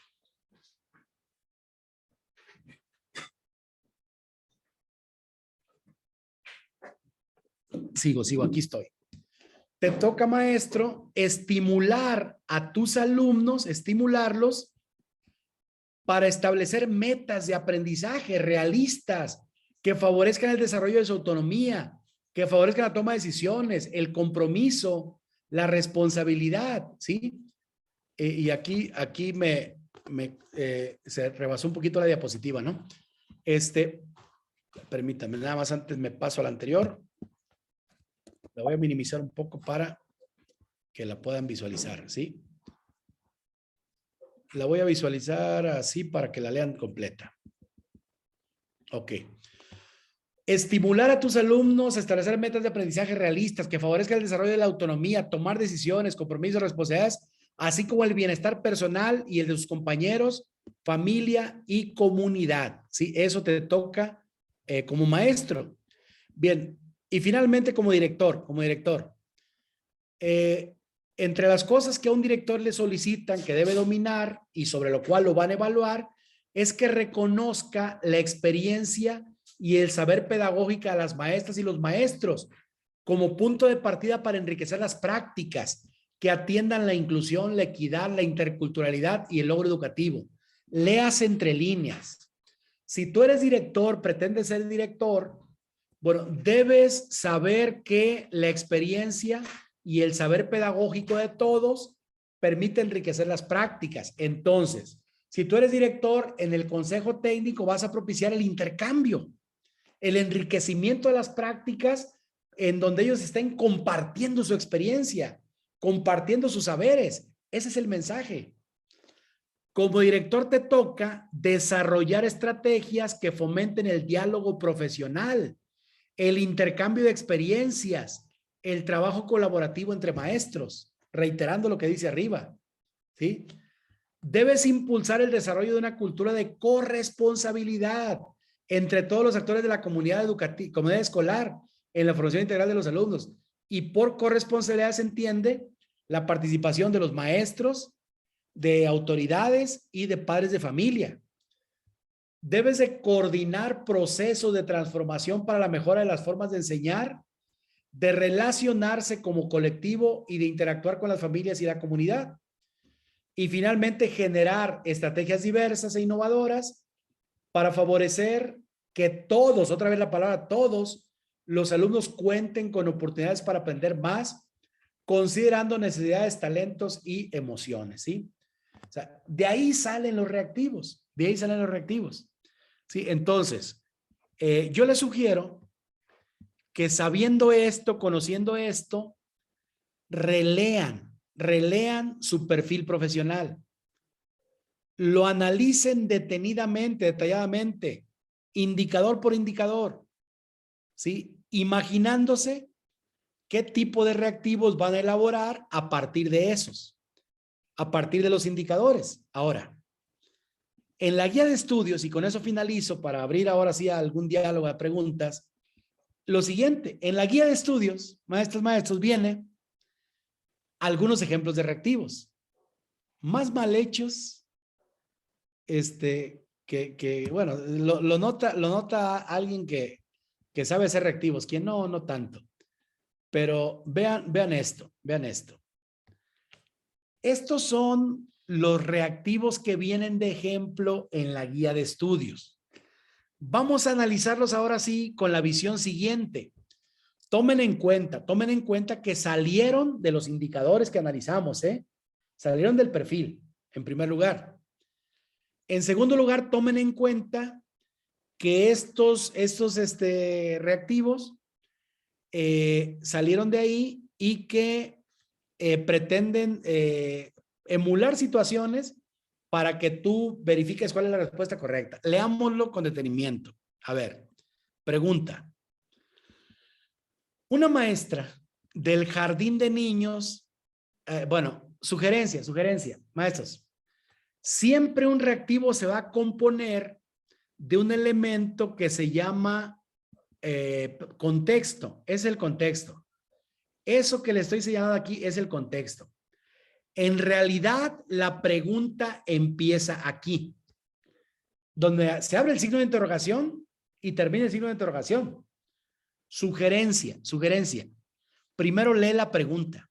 Sigo, aquí estoy. Te toca, maestro, estimular a tus alumnos, estimularlos para establecer metas de aprendizaje realistas que favorezcan el desarrollo de su autonomía, que favorezcan la toma de decisiones, el compromiso, la responsabilidad, ¿sí? Y aquí se rebasó un poquito la diapositiva, ¿no? Permítame, nada más antes me paso a la anterior. La voy a minimizar un poco para que la puedan visualizar, ¿sí? La voy a visualizar así para que la lean completa. Ok. Estimular a tus alumnos a establecer metas de aprendizaje realistas que favorezcan el desarrollo de la autonomía, tomar decisiones, compromisos, responsabilidades, así como el bienestar personal y el de sus compañeros, familia y comunidad. ¿Sí? Eso te toca como maestro. Bien, y finalmente como director. Entre las cosas que a un director le solicitan que debe dominar y sobre lo cual lo van a evaluar, es que reconozca la experiencia y el saber pedagógico de las maestras y los maestros como punto de partida para enriquecer las prácticas que atiendan la inclusión, la equidad, la interculturalidad y el logro educativo. Leas entre líneas. Si tú eres director, pretendes ser director, bueno, debes saber que la experiencia y el saber pedagógico de todos permite enriquecer las prácticas. Entonces, si tú eres director, en el consejo técnico vas a propiciar el intercambio, el enriquecimiento de las prácticas en donde ellos estén compartiendo su experiencia, compartiendo sus saberes. Ese es el mensaje. Como director te toca desarrollar estrategias que fomenten el diálogo profesional, el intercambio de experiencias, el trabajo colaborativo entre maestros, reiterando lo que dice arriba, ¿sí? Debes impulsar el desarrollo de una cultura de corresponsabilidad entre todos los actores de la comunidad educativa, comunidad escolar, en la formación integral de los alumnos. Y por corresponsabilidad se entiende la participación de los maestros, de autoridades y de padres de familia. Debes de coordinar procesos de transformación para la mejora de las formas de enseñar, de relacionarse como colectivo y de interactuar con las familias y la comunidad. Y finalmente, generar estrategias diversas e innovadoras para favorecer que todos, otra vez la palabra todos, los alumnos cuenten con oportunidades para aprender más, considerando necesidades, talentos y emociones, ¿sí? O sea, de ahí salen los reactivos, ¿sí? Entonces, yo les sugiero que sabiendo esto, conociendo esto, relean su perfil profesional. Lo analicen detenidamente, detalladamente, indicador por indicador, ¿sí? Imaginándose qué tipo de reactivos van a elaborar a partir de esos, a partir de los indicadores. Ahora, en la guía de estudios, y con eso finalizo para abrir ahora sí algún diálogo de preguntas, lo siguiente, en la guía de estudios, maestros, viene algunos ejemplos de reactivos, más mal hechos, bueno, lo nota alguien que sabe hacer reactivos, quien no tanto. Pero vean esto. Estos son los reactivos que vienen de ejemplo en la guía de estudios. Vamos a analizarlos ahora sí con la visión siguiente. Tomen en cuenta que salieron de los indicadores que analizamos, salieron del perfil, en primer lugar. En segundo lugar, tomen en cuenta que estos reactivos salieron de ahí y que pretenden emular situaciones para que tú verifiques cuál es la respuesta correcta. Leámoslo con detenimiento. A ver, pregunta. Una maestra del jardín de niños, bueno, sugerencia, maestros. Siempre un reactivo se va a componer de un elemento que se llama contexto. Es el contexto. Eso que le estoy señalando aquí es el contexto. En realidad, la pregunta empieza aquí, donde se abre el signo de interrogación y termina el signo de interrogación. Sugerencia. Primero lee la pregunta.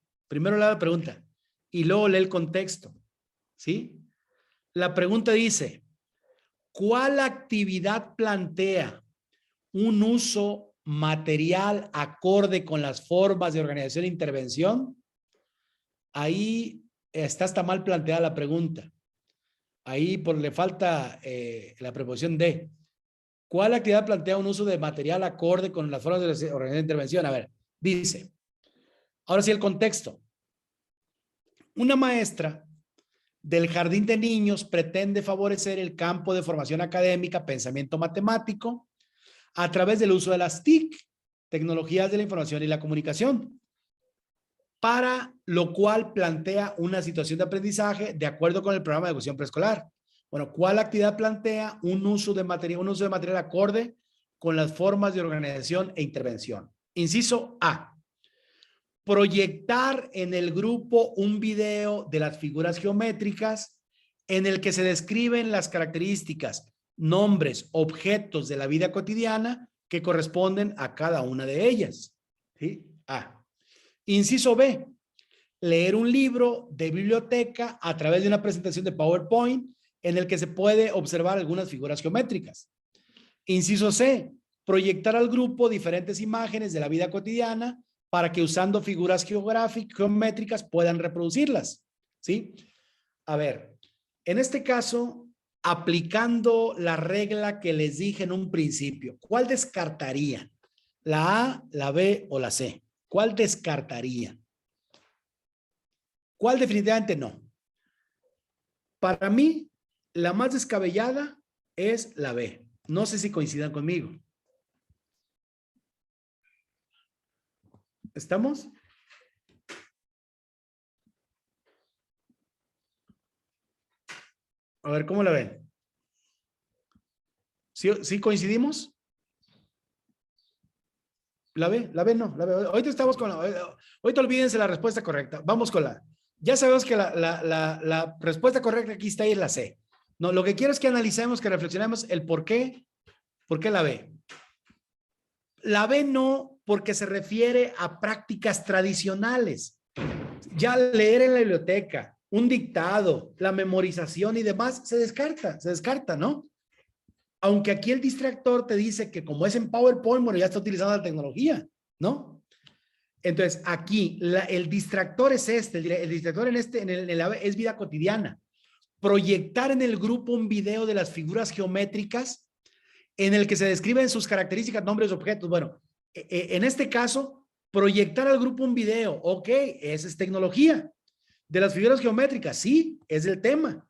Y luego lee el contexto. ¿Sí? La pregunta dice, ¿cuál actividad plantea un uso material acorde con las formas de organización e intervención? Ahí está hasta mal planteada la pregunta. Ahí le falta la preposición de. ¿Cuál actividad plantea un uso de material acorde con las formas de organización e intervención? A ver, dice. Ahora sí el contexto. Una maestra del jardín de niños pretende favorecer el campo de formación académica, pensamiento matemático, a través del uso de las TIC, tecnologías de la información y la comunicación, para lo cual plantea una situación de aprendizaje de acuerdo con el programa de educación preescolar. Bueno, ¿cuál actividad plantea un uso de material acorde con las formas de organización e intervención? Inciso A. Proyectar en el grupo un video de las figuras geométricas en el que se describen las características, nombres, objetos de la vida cotidiana que corresponden a cada una de ellas. ¿Sí? A. Inciso B. Leer un libro de biblioteca a través de una presentación de PowerPoint en el que se puede observar algunas figuras geométricas. Inciso C. Proyectar al grupo diferentes imágenes de la vida cotidiana para que usando figuras geométricas puedan reproducirlas. ¿Sí? A ver, en este caso, aplicando la regla que les dije en un principio, ¿cuál descartaría? ¿La A, la B o la C? ¿Cuál descartaría? ¿Cuál definitivamente no? Para mí, la más descabellada es la B. No sé si coincidan conmigo. ¿Estamos? A ver, ¿cómo la ven? ¿Sí coincidimos? ¿La B? ¿La B no? ¿La B? Ahorita estamos con la... Ahorita olvídense la respuesta correcta. Vamos con la... Ya sabemos que la respuesta correcta aquí está y es la C. No, lo que quiero es que analicemos, que reflexionemos el por qué la B. La B no, porque se refiere a prácticas tradicionales. Ya leer en la biblioteca, un dictado, la memorización y demás, se descarta, ¿no? Aunque aquí el distractor te dice que como es en PowerPoint, bueno, ya está utilizando la tecnología, ¿no? Entonces, aquí el distractor es el distractor en el es vida cotidiana. Proyectar en el grupo un video de las figuras geométricas en el que se describen sus características, nombres, objetos. Bueno, en este caso, proyectar al grupo un video, ok, esa es tecnología. De las figuras geométricas, sí, es el tema.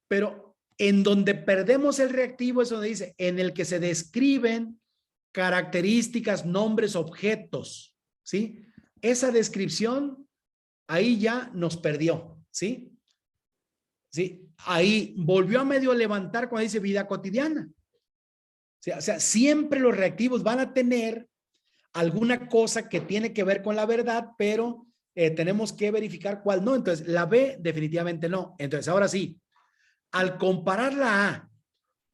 Pero en donde perdemos el reactivo es donde dice, en el que se describen características, nombres, objetos, ¿sí? Esa descripción ahí ya nos perdió, ¿sí? ¿Sí? Ahí volvió a medio levantar cuando dice vida cotidiana. O sea, siempre los reactivos van a tener alguna cosa que tiene que ver con la verdad, pero tenemos que verificar cuál no. Entonces, la B definitivamente no. Entonces, ahora sí, al comparar la A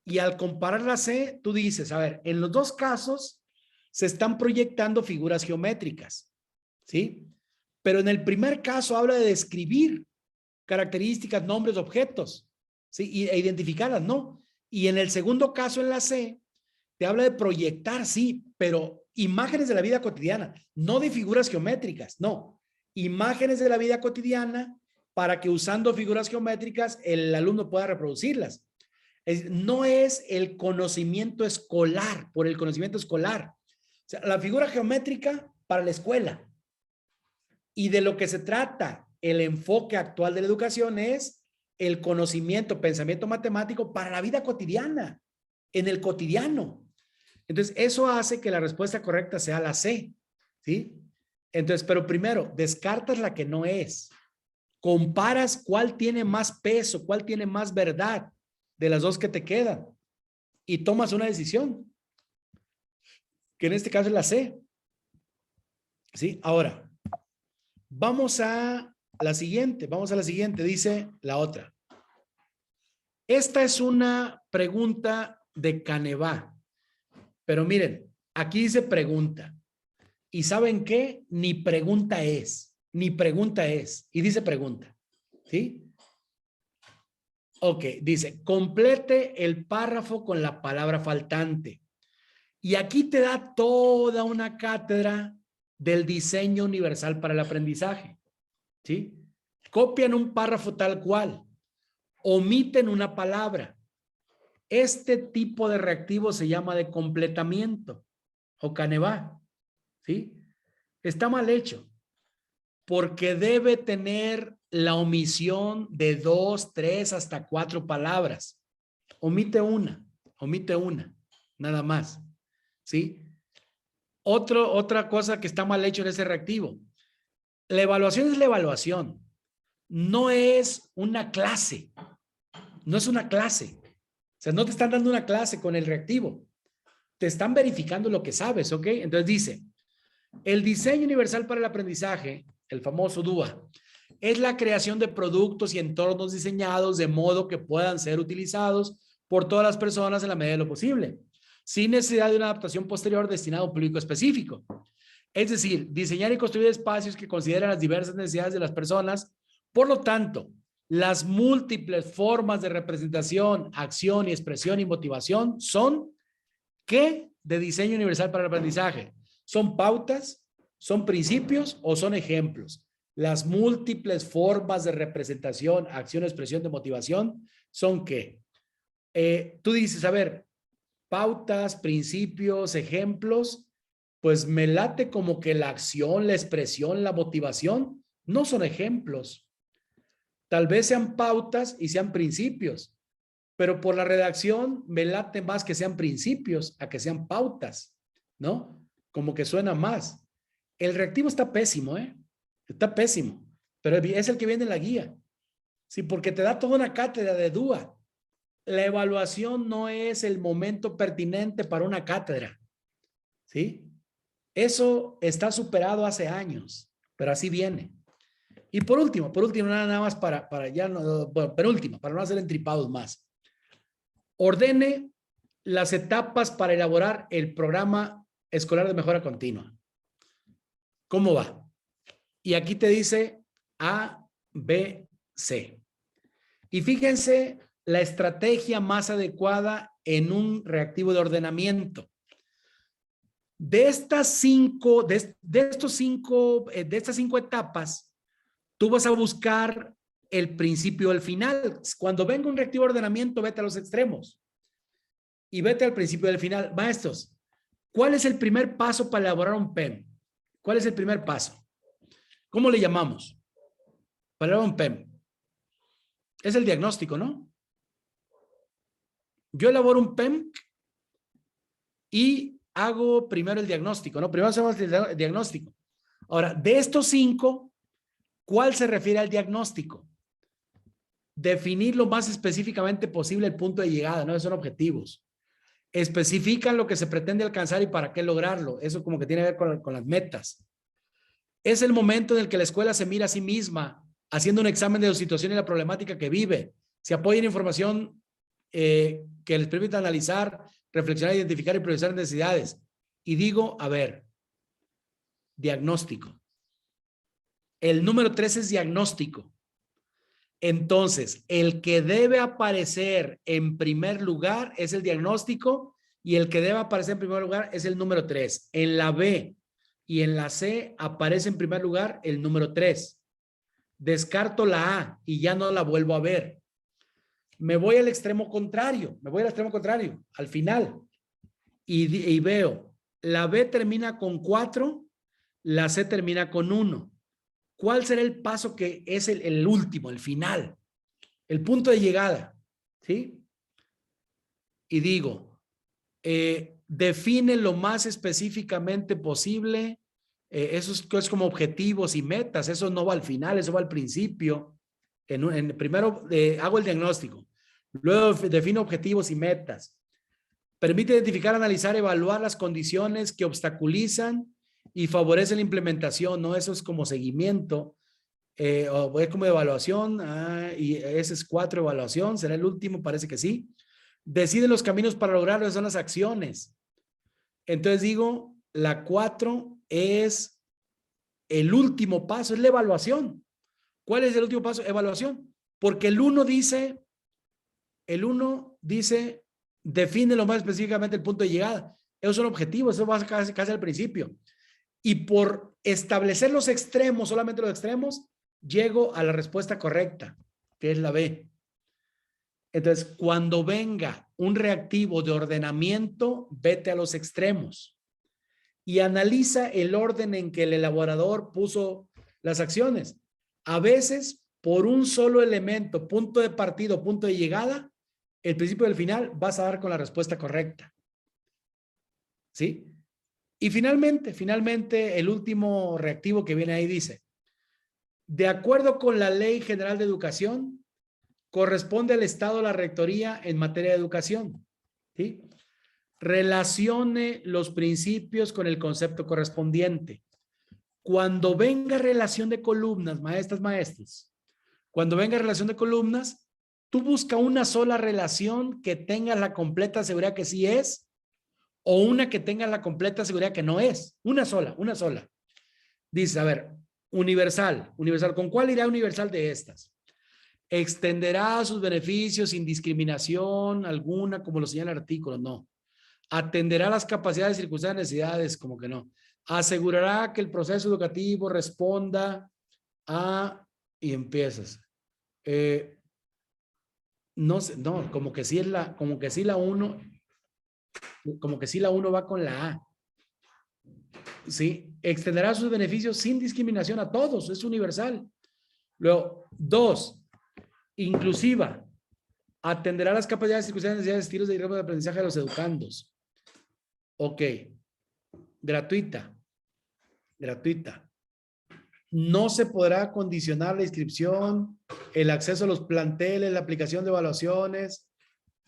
y al comparar la C, tú dices, a ver, en los dos casos se están proyectando figuras geométricas, ¿sí? Pero en el primer caso habla de describir características, nombres, objetos, ¿sí? E identificarlas, ¿no? Y en el segundo caso, en la C, te habla de proyectar, sí, pero imágenes de la vida cotidiana, no de figuras geométricas, no. Imágenes de la vida cotidiana para que usando figuras geométricas el alumno pueda reproducirlas. No es el conocimiento escolar, por el conocimiento escolar. O sea, la figura geométrica para la escuela. Y de lo que se trata el enfoque actual de la educación es el conocimiento, pensamiento matemático para la vida cotidiana, en el cotidiano. Entonces, eso hace que la respuesta correcta sea la C, ¿sí? Entonces, pero primero, descartas la que no es. Comparas cuál tiene más peso, cuál tiene más verdad de las dos que te quedan y tomas una decisión, que en este caso es la C. ¿Sí? Ahora, vamos a la siguiente, dice la otra. Esta es una pregunta de Canevá, pero miren, aquí dice pregunta. ¿Y saben qué? Ni pregunta es, y dice pregunta, ¿sí? Ok, dice, complete el párrafo con la palabra faltante. Y aquí te da toda una cátedra del diseño universal para el aprendizaje, ¿sí? Copian un párrafo tal cual, omiten una palabra. Este tipo de reactivo se llama de completamiento o Canevá, ¿sí? Está mal hecho porque debe tener la omisión de 2, 3, hasta 4 palabras. Omite una, nada más, ¿sí? Otra cosa que está mal hecho en ese reactivo. La evaluación es la evaluación. No es una clase. No es una clase. O sea, no te están dando una clase con el reactivo. Te están verificando lo que sabes, ¿ok? Entonces dice, el diseño universal para el aprendizaje, el famoso DUA, es la creación de productos y entornos diseñados de modo que puedan ser utilizados por todas las personas en la medida de lo posible, sin necesidad de una adaptación posterior destinada a un público específico. Es decir, diseñar y construir espacios que consideran las diversas necesidades de las personas. Por lo tanto, las múltiples formas de representación, acción y expresión y motivación son ¿qué? De diseño universal para el aprendizaje. ¿Son pautas, son principios o son ejemplos? Las múltiples formas de representación, acción, expresión de motivación son ¿qué? Tú dices, a ver, pautas, principios, ejemplos, pues me late como que la acción, la expresión, la motivación no son ejemplos. Tal vez sean pautas y sean principios, pero por la redacción me late más que sean principios a que sean pautas, ¿no? Como que suena más. El reactivo está pésimo, ¿eh? Está pésimo, pero es el que viene en la guía. Sí, porque te da toda una cátedra de DUA. La evaluación no es el momento pertinente para una cátedra, ¿sí? Eso está superado hace años, pero así viene. Y por último, nada más para ya no, bueno, penúltima, para no hacer entripados más. Ordene las etapas para elaborar el programa escolar de mejora continua. ¿Cómo va? Y aquí te dice A, B, C. Y fíjense la estrategia más adecuada en un reactivo de ordenamiento. De estas cinco etapas, tú vas a buscar el principio del final. Cuando venga un reactivo de ordenamiento, vete a los extremos y vete al principio del final. Maestros, ¿cuál es el primer paso para elaborar un PEM? ¿Cuál es el primer paso? ¿Cómo le llamamos? Para elaborar un PEM. Es el diagnóstico, ¿no? Yo elaboro un PEM y hago primero el diagnóstico, ¿no? Primero hacemos el diagnóstico. Ahora, de estos 5, ¿cuál se refiere al diagnóstico? Definir lo más específicamente posible el punto de llegada, ¿no? Esos son objetivos. Especifican lo que se pretende alcanzar y para qué lograrlo. Eso como que tiene que ver con las metas. Es el momento en el que la escuela se mira a sí misma, haciendo un examen de la situación y la problemática que vive. Se apoya en información que les permita analizar, reflexionar, identificar y priorizar necesidades. Y digo, a ver, diagnóstico. El número 3 es diagnóstico. Entonces, el que debe aparecer en primer lugar es el diagnóstico y el que debe aparecer en primer lugar es el número 3. En la B y en la C aparece en primer lugar el número 3. Descarto la A y ya no la vuelvo a ver. Me voy al extremo contrario, al final. Y veo, la B termina con 4, la C termina con 1. ¿Cuál será el paso que es el último, el final? el punto de llegada, ¿sí? Y digo, define lo más específicamente posible. Eso es como objetivos y metas. Eso no va al final, eso va al principio. Primero hago el diagnóstico, luego defino objetivos y metas. Permite identificar, analizar, evaluar las condiciones que obstaculizan y favorecen la implementación, ¿no? Eso es como seguimiento, o es como evaluación, y ese es 4, evaluación, será el último, parece que sí. Decide los caminos para lograrlo, son las acciones. Entonces digo, la 4 es el último paso, es la evaluación. ¿Cuál es el último paso? Evaluación. Porque el 1 dice, define lo más específicamente el punto de llegada. Esos son objetivos, eso va casi al principio. Y por establecer los extremos, solamente los extremos, llego a la respuesta correcta, que es la B. Entonces, cuando venga un reactivo de ordenamiento, vete a los extremos y analiza el orden en que el elaborador puso las acciones. A veces, por un solo elemento, punto de partida, punto de llegada, el principio del final, vas a dar con la respuesta correcta. ¿Sí? Y finalmente, el último reactivo que viene ahí dice, de acuerdo con la Ley General de Educación, corresponde al Estado la rectoría en materia de educación. ¿Sí? Relacione los principios con el concepto correspondiente. Cuando venga relación de columnas, maestros, cuando venga relación de columnas, tú busca una sola relación que tenga la completa seguridad que sí es, o una que tenga la completa seguridad que no es. Una sola. Dice, a ver, universal. ¿Con cuál irá universal de estas? Extenderá sus beneficios sin discriminación alguna, como lo señala el artículo. No. Atenderá las capacidades, circunstancias, necesidades, como que no. Asegurará que el proceso educativo responda a... Y empiezas. No sé, no, como que sí la 1, como que sí la 1 va con la A. Sí, extenderá sus beneficios sin discriminación a todos, es universal. Luego, 2, inclusiva. Atenderá las capacidades, circunstancias, necesidades, estilos de ritmo de aprendizaje de los educandos. Ok. Gratuita. No se podrá condicionar la inscripción, el acceso a los planteles, la aplicación de evaluaciones,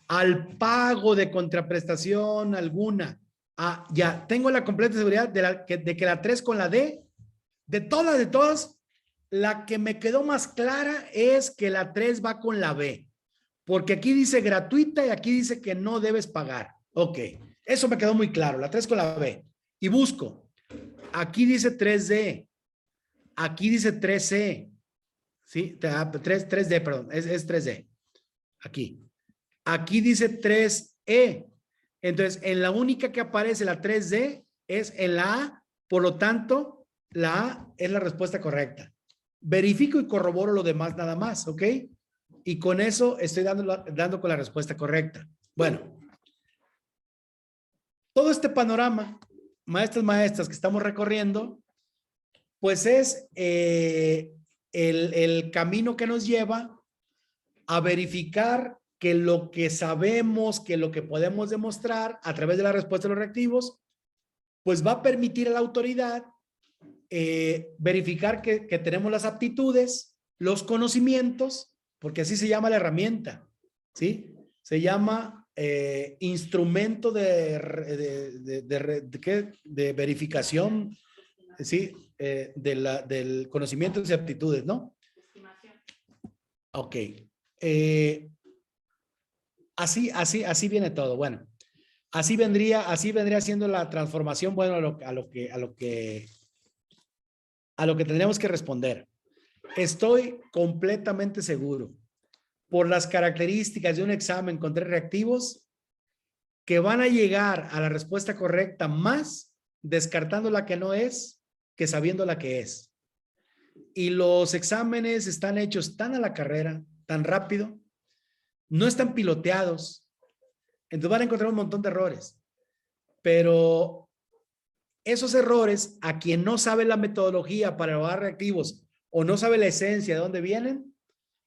al pago de contraprestación alguna. Ya tengo la completa seguridad de que la 3 con la D, de todas, la que me quedó más clara es que la 3 va con la B, porque aquí dice gratuita y aquí dice que no debes pagar. Ok, eso me quedó muy claro, la 3 con la B. Y busco, aquí dice 3D, aquí dice 3C, ¿sí? 3D, perdón, es 3D, aquí dice 3E. Entonces, en la única que aparece la 3D es en la A, por lo tanto, la A es la respuesta correcta. Verifico y corroboro lo demás nada más, ¿ok? Y con eso estoy dando con la respuesta correcta. Bueno, todo este panorama, maestras que estamos recorriendo, pues es el camino que nos lleva a verificar que lo que sabemos, que lo que podemos demostrar a través de la respuesta de los reactivos, pues va a permitir a la autoridad verificar que tenemos las aptitudes, los conocimientos, porque así se llama la herramienta, ¿sí? Se llama instrumento de verificación, ¿sí? Del conocimiento y aptitudes, ¿no? Estimación. Ok. Así viene todo. Bueno, así vendría siendo la transformación, bueno, a lo que tendríamos que responder. Estoy completamente seguro, por las características de un examen con 3 reactivos, que van a llegar a la respuesta correcta más descartando la que no es que sabiendo la que es. Y los exámenes están hechos tan a la carrera, tan rápido, no están piloteados, entonces van a encontrar un montón de errores, pero esos errores, a quien no sabe la metodología para evaluar reactivos o no sabe la esencia de dónde vienen,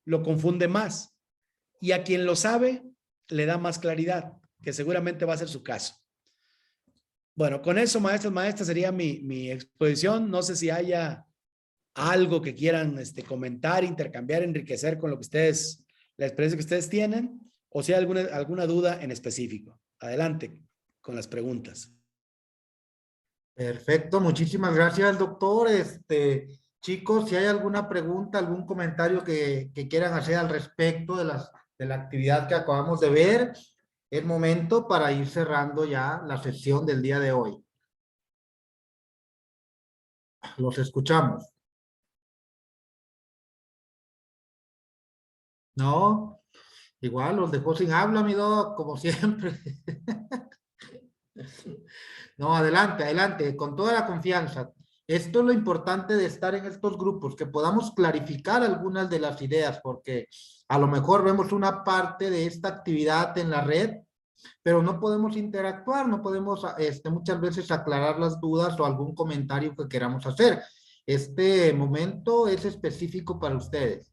lo confunde más. y a quien lo sabe le da más claridad, que seguramente va a ser su caso. Bueno, con eso, maestros, maestras, sería mi exposición. No sé si haya algo que quieran comentar, intercambiar, enriquecer con lo que ustedes, la experiencia que ustedes tienen, o si hay alguna duda en específico. Adelante con las preguntas. Perfecto, muchísimas gracias, doctor. Chicos, si hay alguna pregunta, algún comentario que quieran hacer al respecto de la actividad que acabamos de ver, es momento para ir cerrando ya la sesión del día de hoy. Los escuchamos. ¿No? Igual los dejó sin habla, mi doc, como siempre. No, adelante, adelante, con toda la confianza. Esto es lo importante de estar en estos grupos, que podamos clarificar algunas de las ideas, porque a lo mejor vemos una parte de esta actividad en la red, pero no podemos interactuar, no podemos muchas veces aclarar las dudas o algún comentario que queramos hacer. Este momento es específico para ustedes.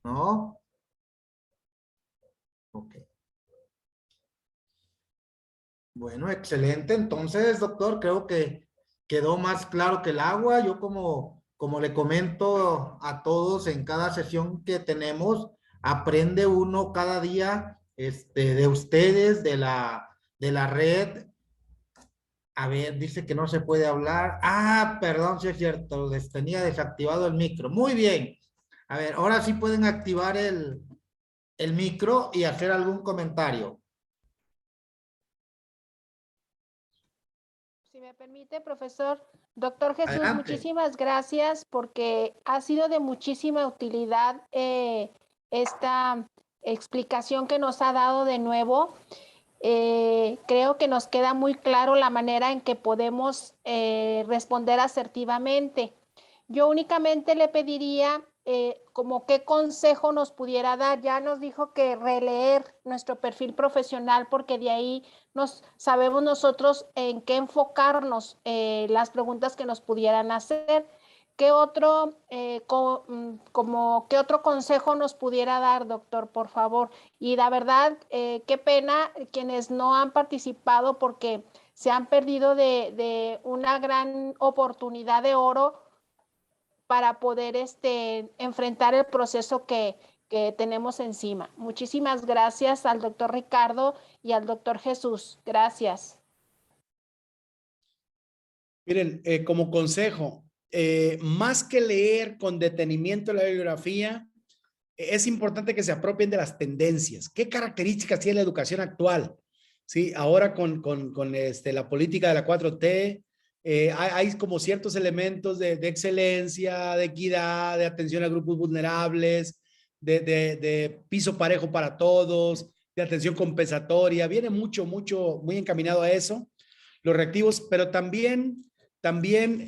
¿No? Ok. Bueno, excelente. Entonces, doctor, creo que quedó más claro que el agua. Yo como le comento a todos en cada sesión que tenemos, aprende uno cada día de ustedes, de la red. A ver, dice que no se puede hablar. Ah, perdón, sí es cierto, les tenía desactivado el micro. Muy bien. A ver, ahora sí pueden activar el micro y hacer algún comentario. Si me permite, profesor. Doctor Jesús, Adelante. muchísimas gracias porque ha sido de muchísima utilidad esta explicación que nos ha dado de nuevo. Creo que nos queda muy claro la manera en que podemos responder asertivamente. Yo únicamente le pediría como qué consejo nos pudiera dar. Ya nos dijo que releer nuestro perfil profesional porque de ahí sabemos nosotros en qué enfocarnos las preguntas que nos pudieran hacer. ¿Qué otro, qué otro consejo nos pudiera dar, doctor, por favor? Y la verdad, qué pena quienes no han participado porque se han perdido de una gran oportunidad de oro para poder enfrentar el proceso que tenemos encima. Muchísimas gracias al doctor Ricardo y al doctor Jesús. Gracias. Miren, como consejo, más que leer con detenimiento la bibliografía, es importante que se apropien de las tendencias. ¿Qué características tiene la educación actual? Sí, ahora con la política de la 4T, hay como ciertos elementos de excelencia, de equidad, de atención a grupos vulnerables, de piso parejo para todos, de atención compensatoria. Viene muy encaminado a eso, los reactivos, pero también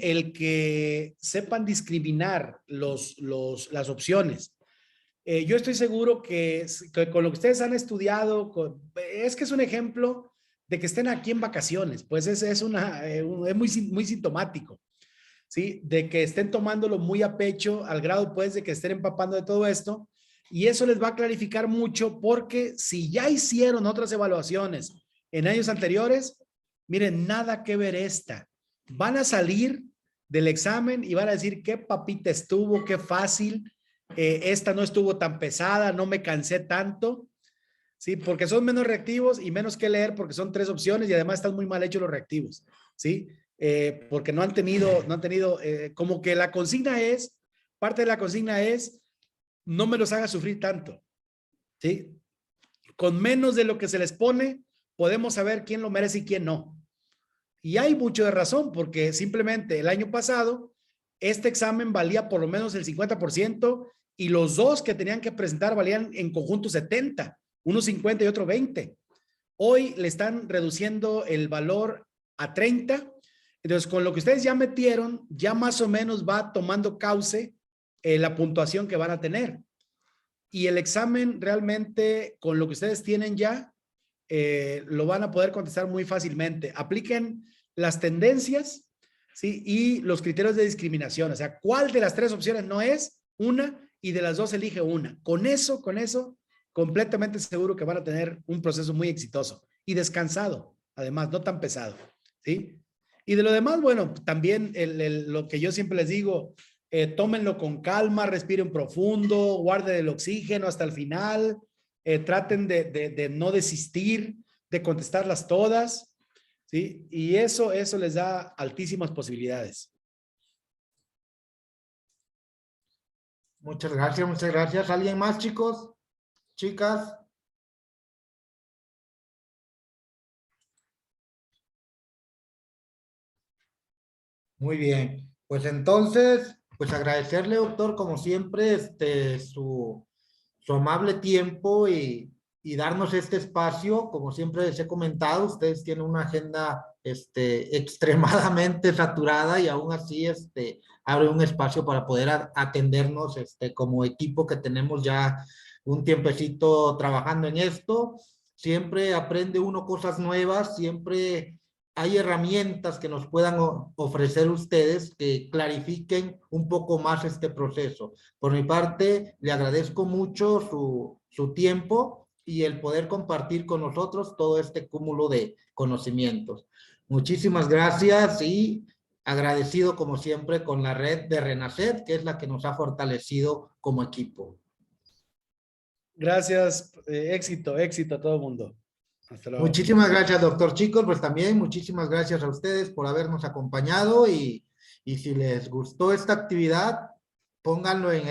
el que sepan discriminar las opciones. Yo estoy seguro que con lo que ustedes han estudiado, es que es un ejemplo de que estén aquí en vacaciones, pues es muy sintomático, ¿sí? De que estén tomándolo muy a pecho, al grado pues de que estén empapando de todo esto, y eso les va a clarificar mucho porque si ya hicieron otras evaluaciones en años anteriores, miren, nada que ver esta. Van a salir del examen y van a decir qué papita estuvo, qué fácil, esta no estuvo tan pesada, no me cansé tanto, ¿sí? Porque son menos reactivos y menos que leer porque son 3 opciones y además están muy mal hechos los reactivos, ¿sí? Porque no han tenido, como que la consigna es, parte de la consigna es, no me los haga sufrir tanto, ¿sí? Con menos de lo que se les pone, podemos saber quién lo merece y quién no. Y hay mucho de razón, porque simplemente el año pasado, este examen valía por lo menos el 50% y los 2 que tenían que presentar valían en conjunto 70, uno 50 y otro 20. Hoy le están reduciendo el valor a 30. Entonces, con lo que ustedes ya metieron, ya más o menos va tomando cauce la puntuación que van a tener. Y el examen realmente, con lo que ustedes tienen ya, lo van a poder contestar muy fácilmente. Apliquen las tendencias, ¿sí? Y los criterios de discriminación, o sea, ¿cuál de las tres opciones no es una y de las dos elige una? Con eso, completamente seguro que van a tener un proceso muy exitoso y descansado, además, no tan pesado, ¿sí? Y de lo demás, bueno, también lo que yo siempre les digo, tómenlo con calma, respiren profundo, guarden el oxígeno hasta el final, traten de no desistir, de contestarlas todas, ¿sí? Y eso les da altísimas posibilidades. Muchas gracias, muchas gracias. ¿Alguien más, chicos? Chicas. Muy bien. Pues entonces, pues agradecerle, doctor, como siempre, su amable tiempo y darnos este espacio. Como siempre les he comentado, ustedes tienen una agenda extremadamente saturada y aún así abre un espacio para poder atendernos como equipo que tenemos ya un tiempecito trabajando en esto. Siempre aprende uno cosas nuevas, siempre hay herramientas que nos puedan ofrecer ustedes que clarifiquen un poco más este proceso. Por mi parte, le agradezco mucho su tiempo y el poder compartir con nosotros todo este cúmulo de conocimientos. Muchísimas gracias y agradecido como siempre con la red de Renacer, que es la que nos ha fortalecido como equipo. Gracias, éxito a todo el mundo. Hasta luego. Muchísimas gracias, doctor. Chicos, pues también muchísimas gracias a ustedes por habernos acompañado y si les gustó esta actividad, pónganlo en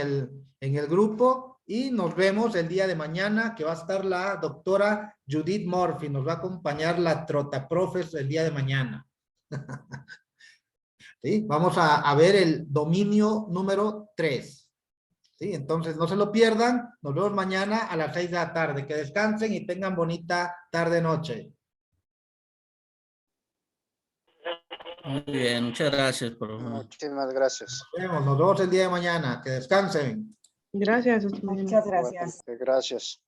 el grupo y nos vemos el día de mañana, que va a estar la doctora Judith Murphy, nos va a acompañar la Trotaprofes el día de mañana. ¿Sí? Vamos a ver el dominio número 3. ¿Sí? Entonces, no se lo pierdan. Nos vemos mañana a las 6 de la tarde. Que descansen y tengan bonita tarde-noche. Muy bien, muchas gracias. Muchísimas gracias. Nos vemos el día de mañana. Que descansen. Gracias. Muchas gracias. Gracias.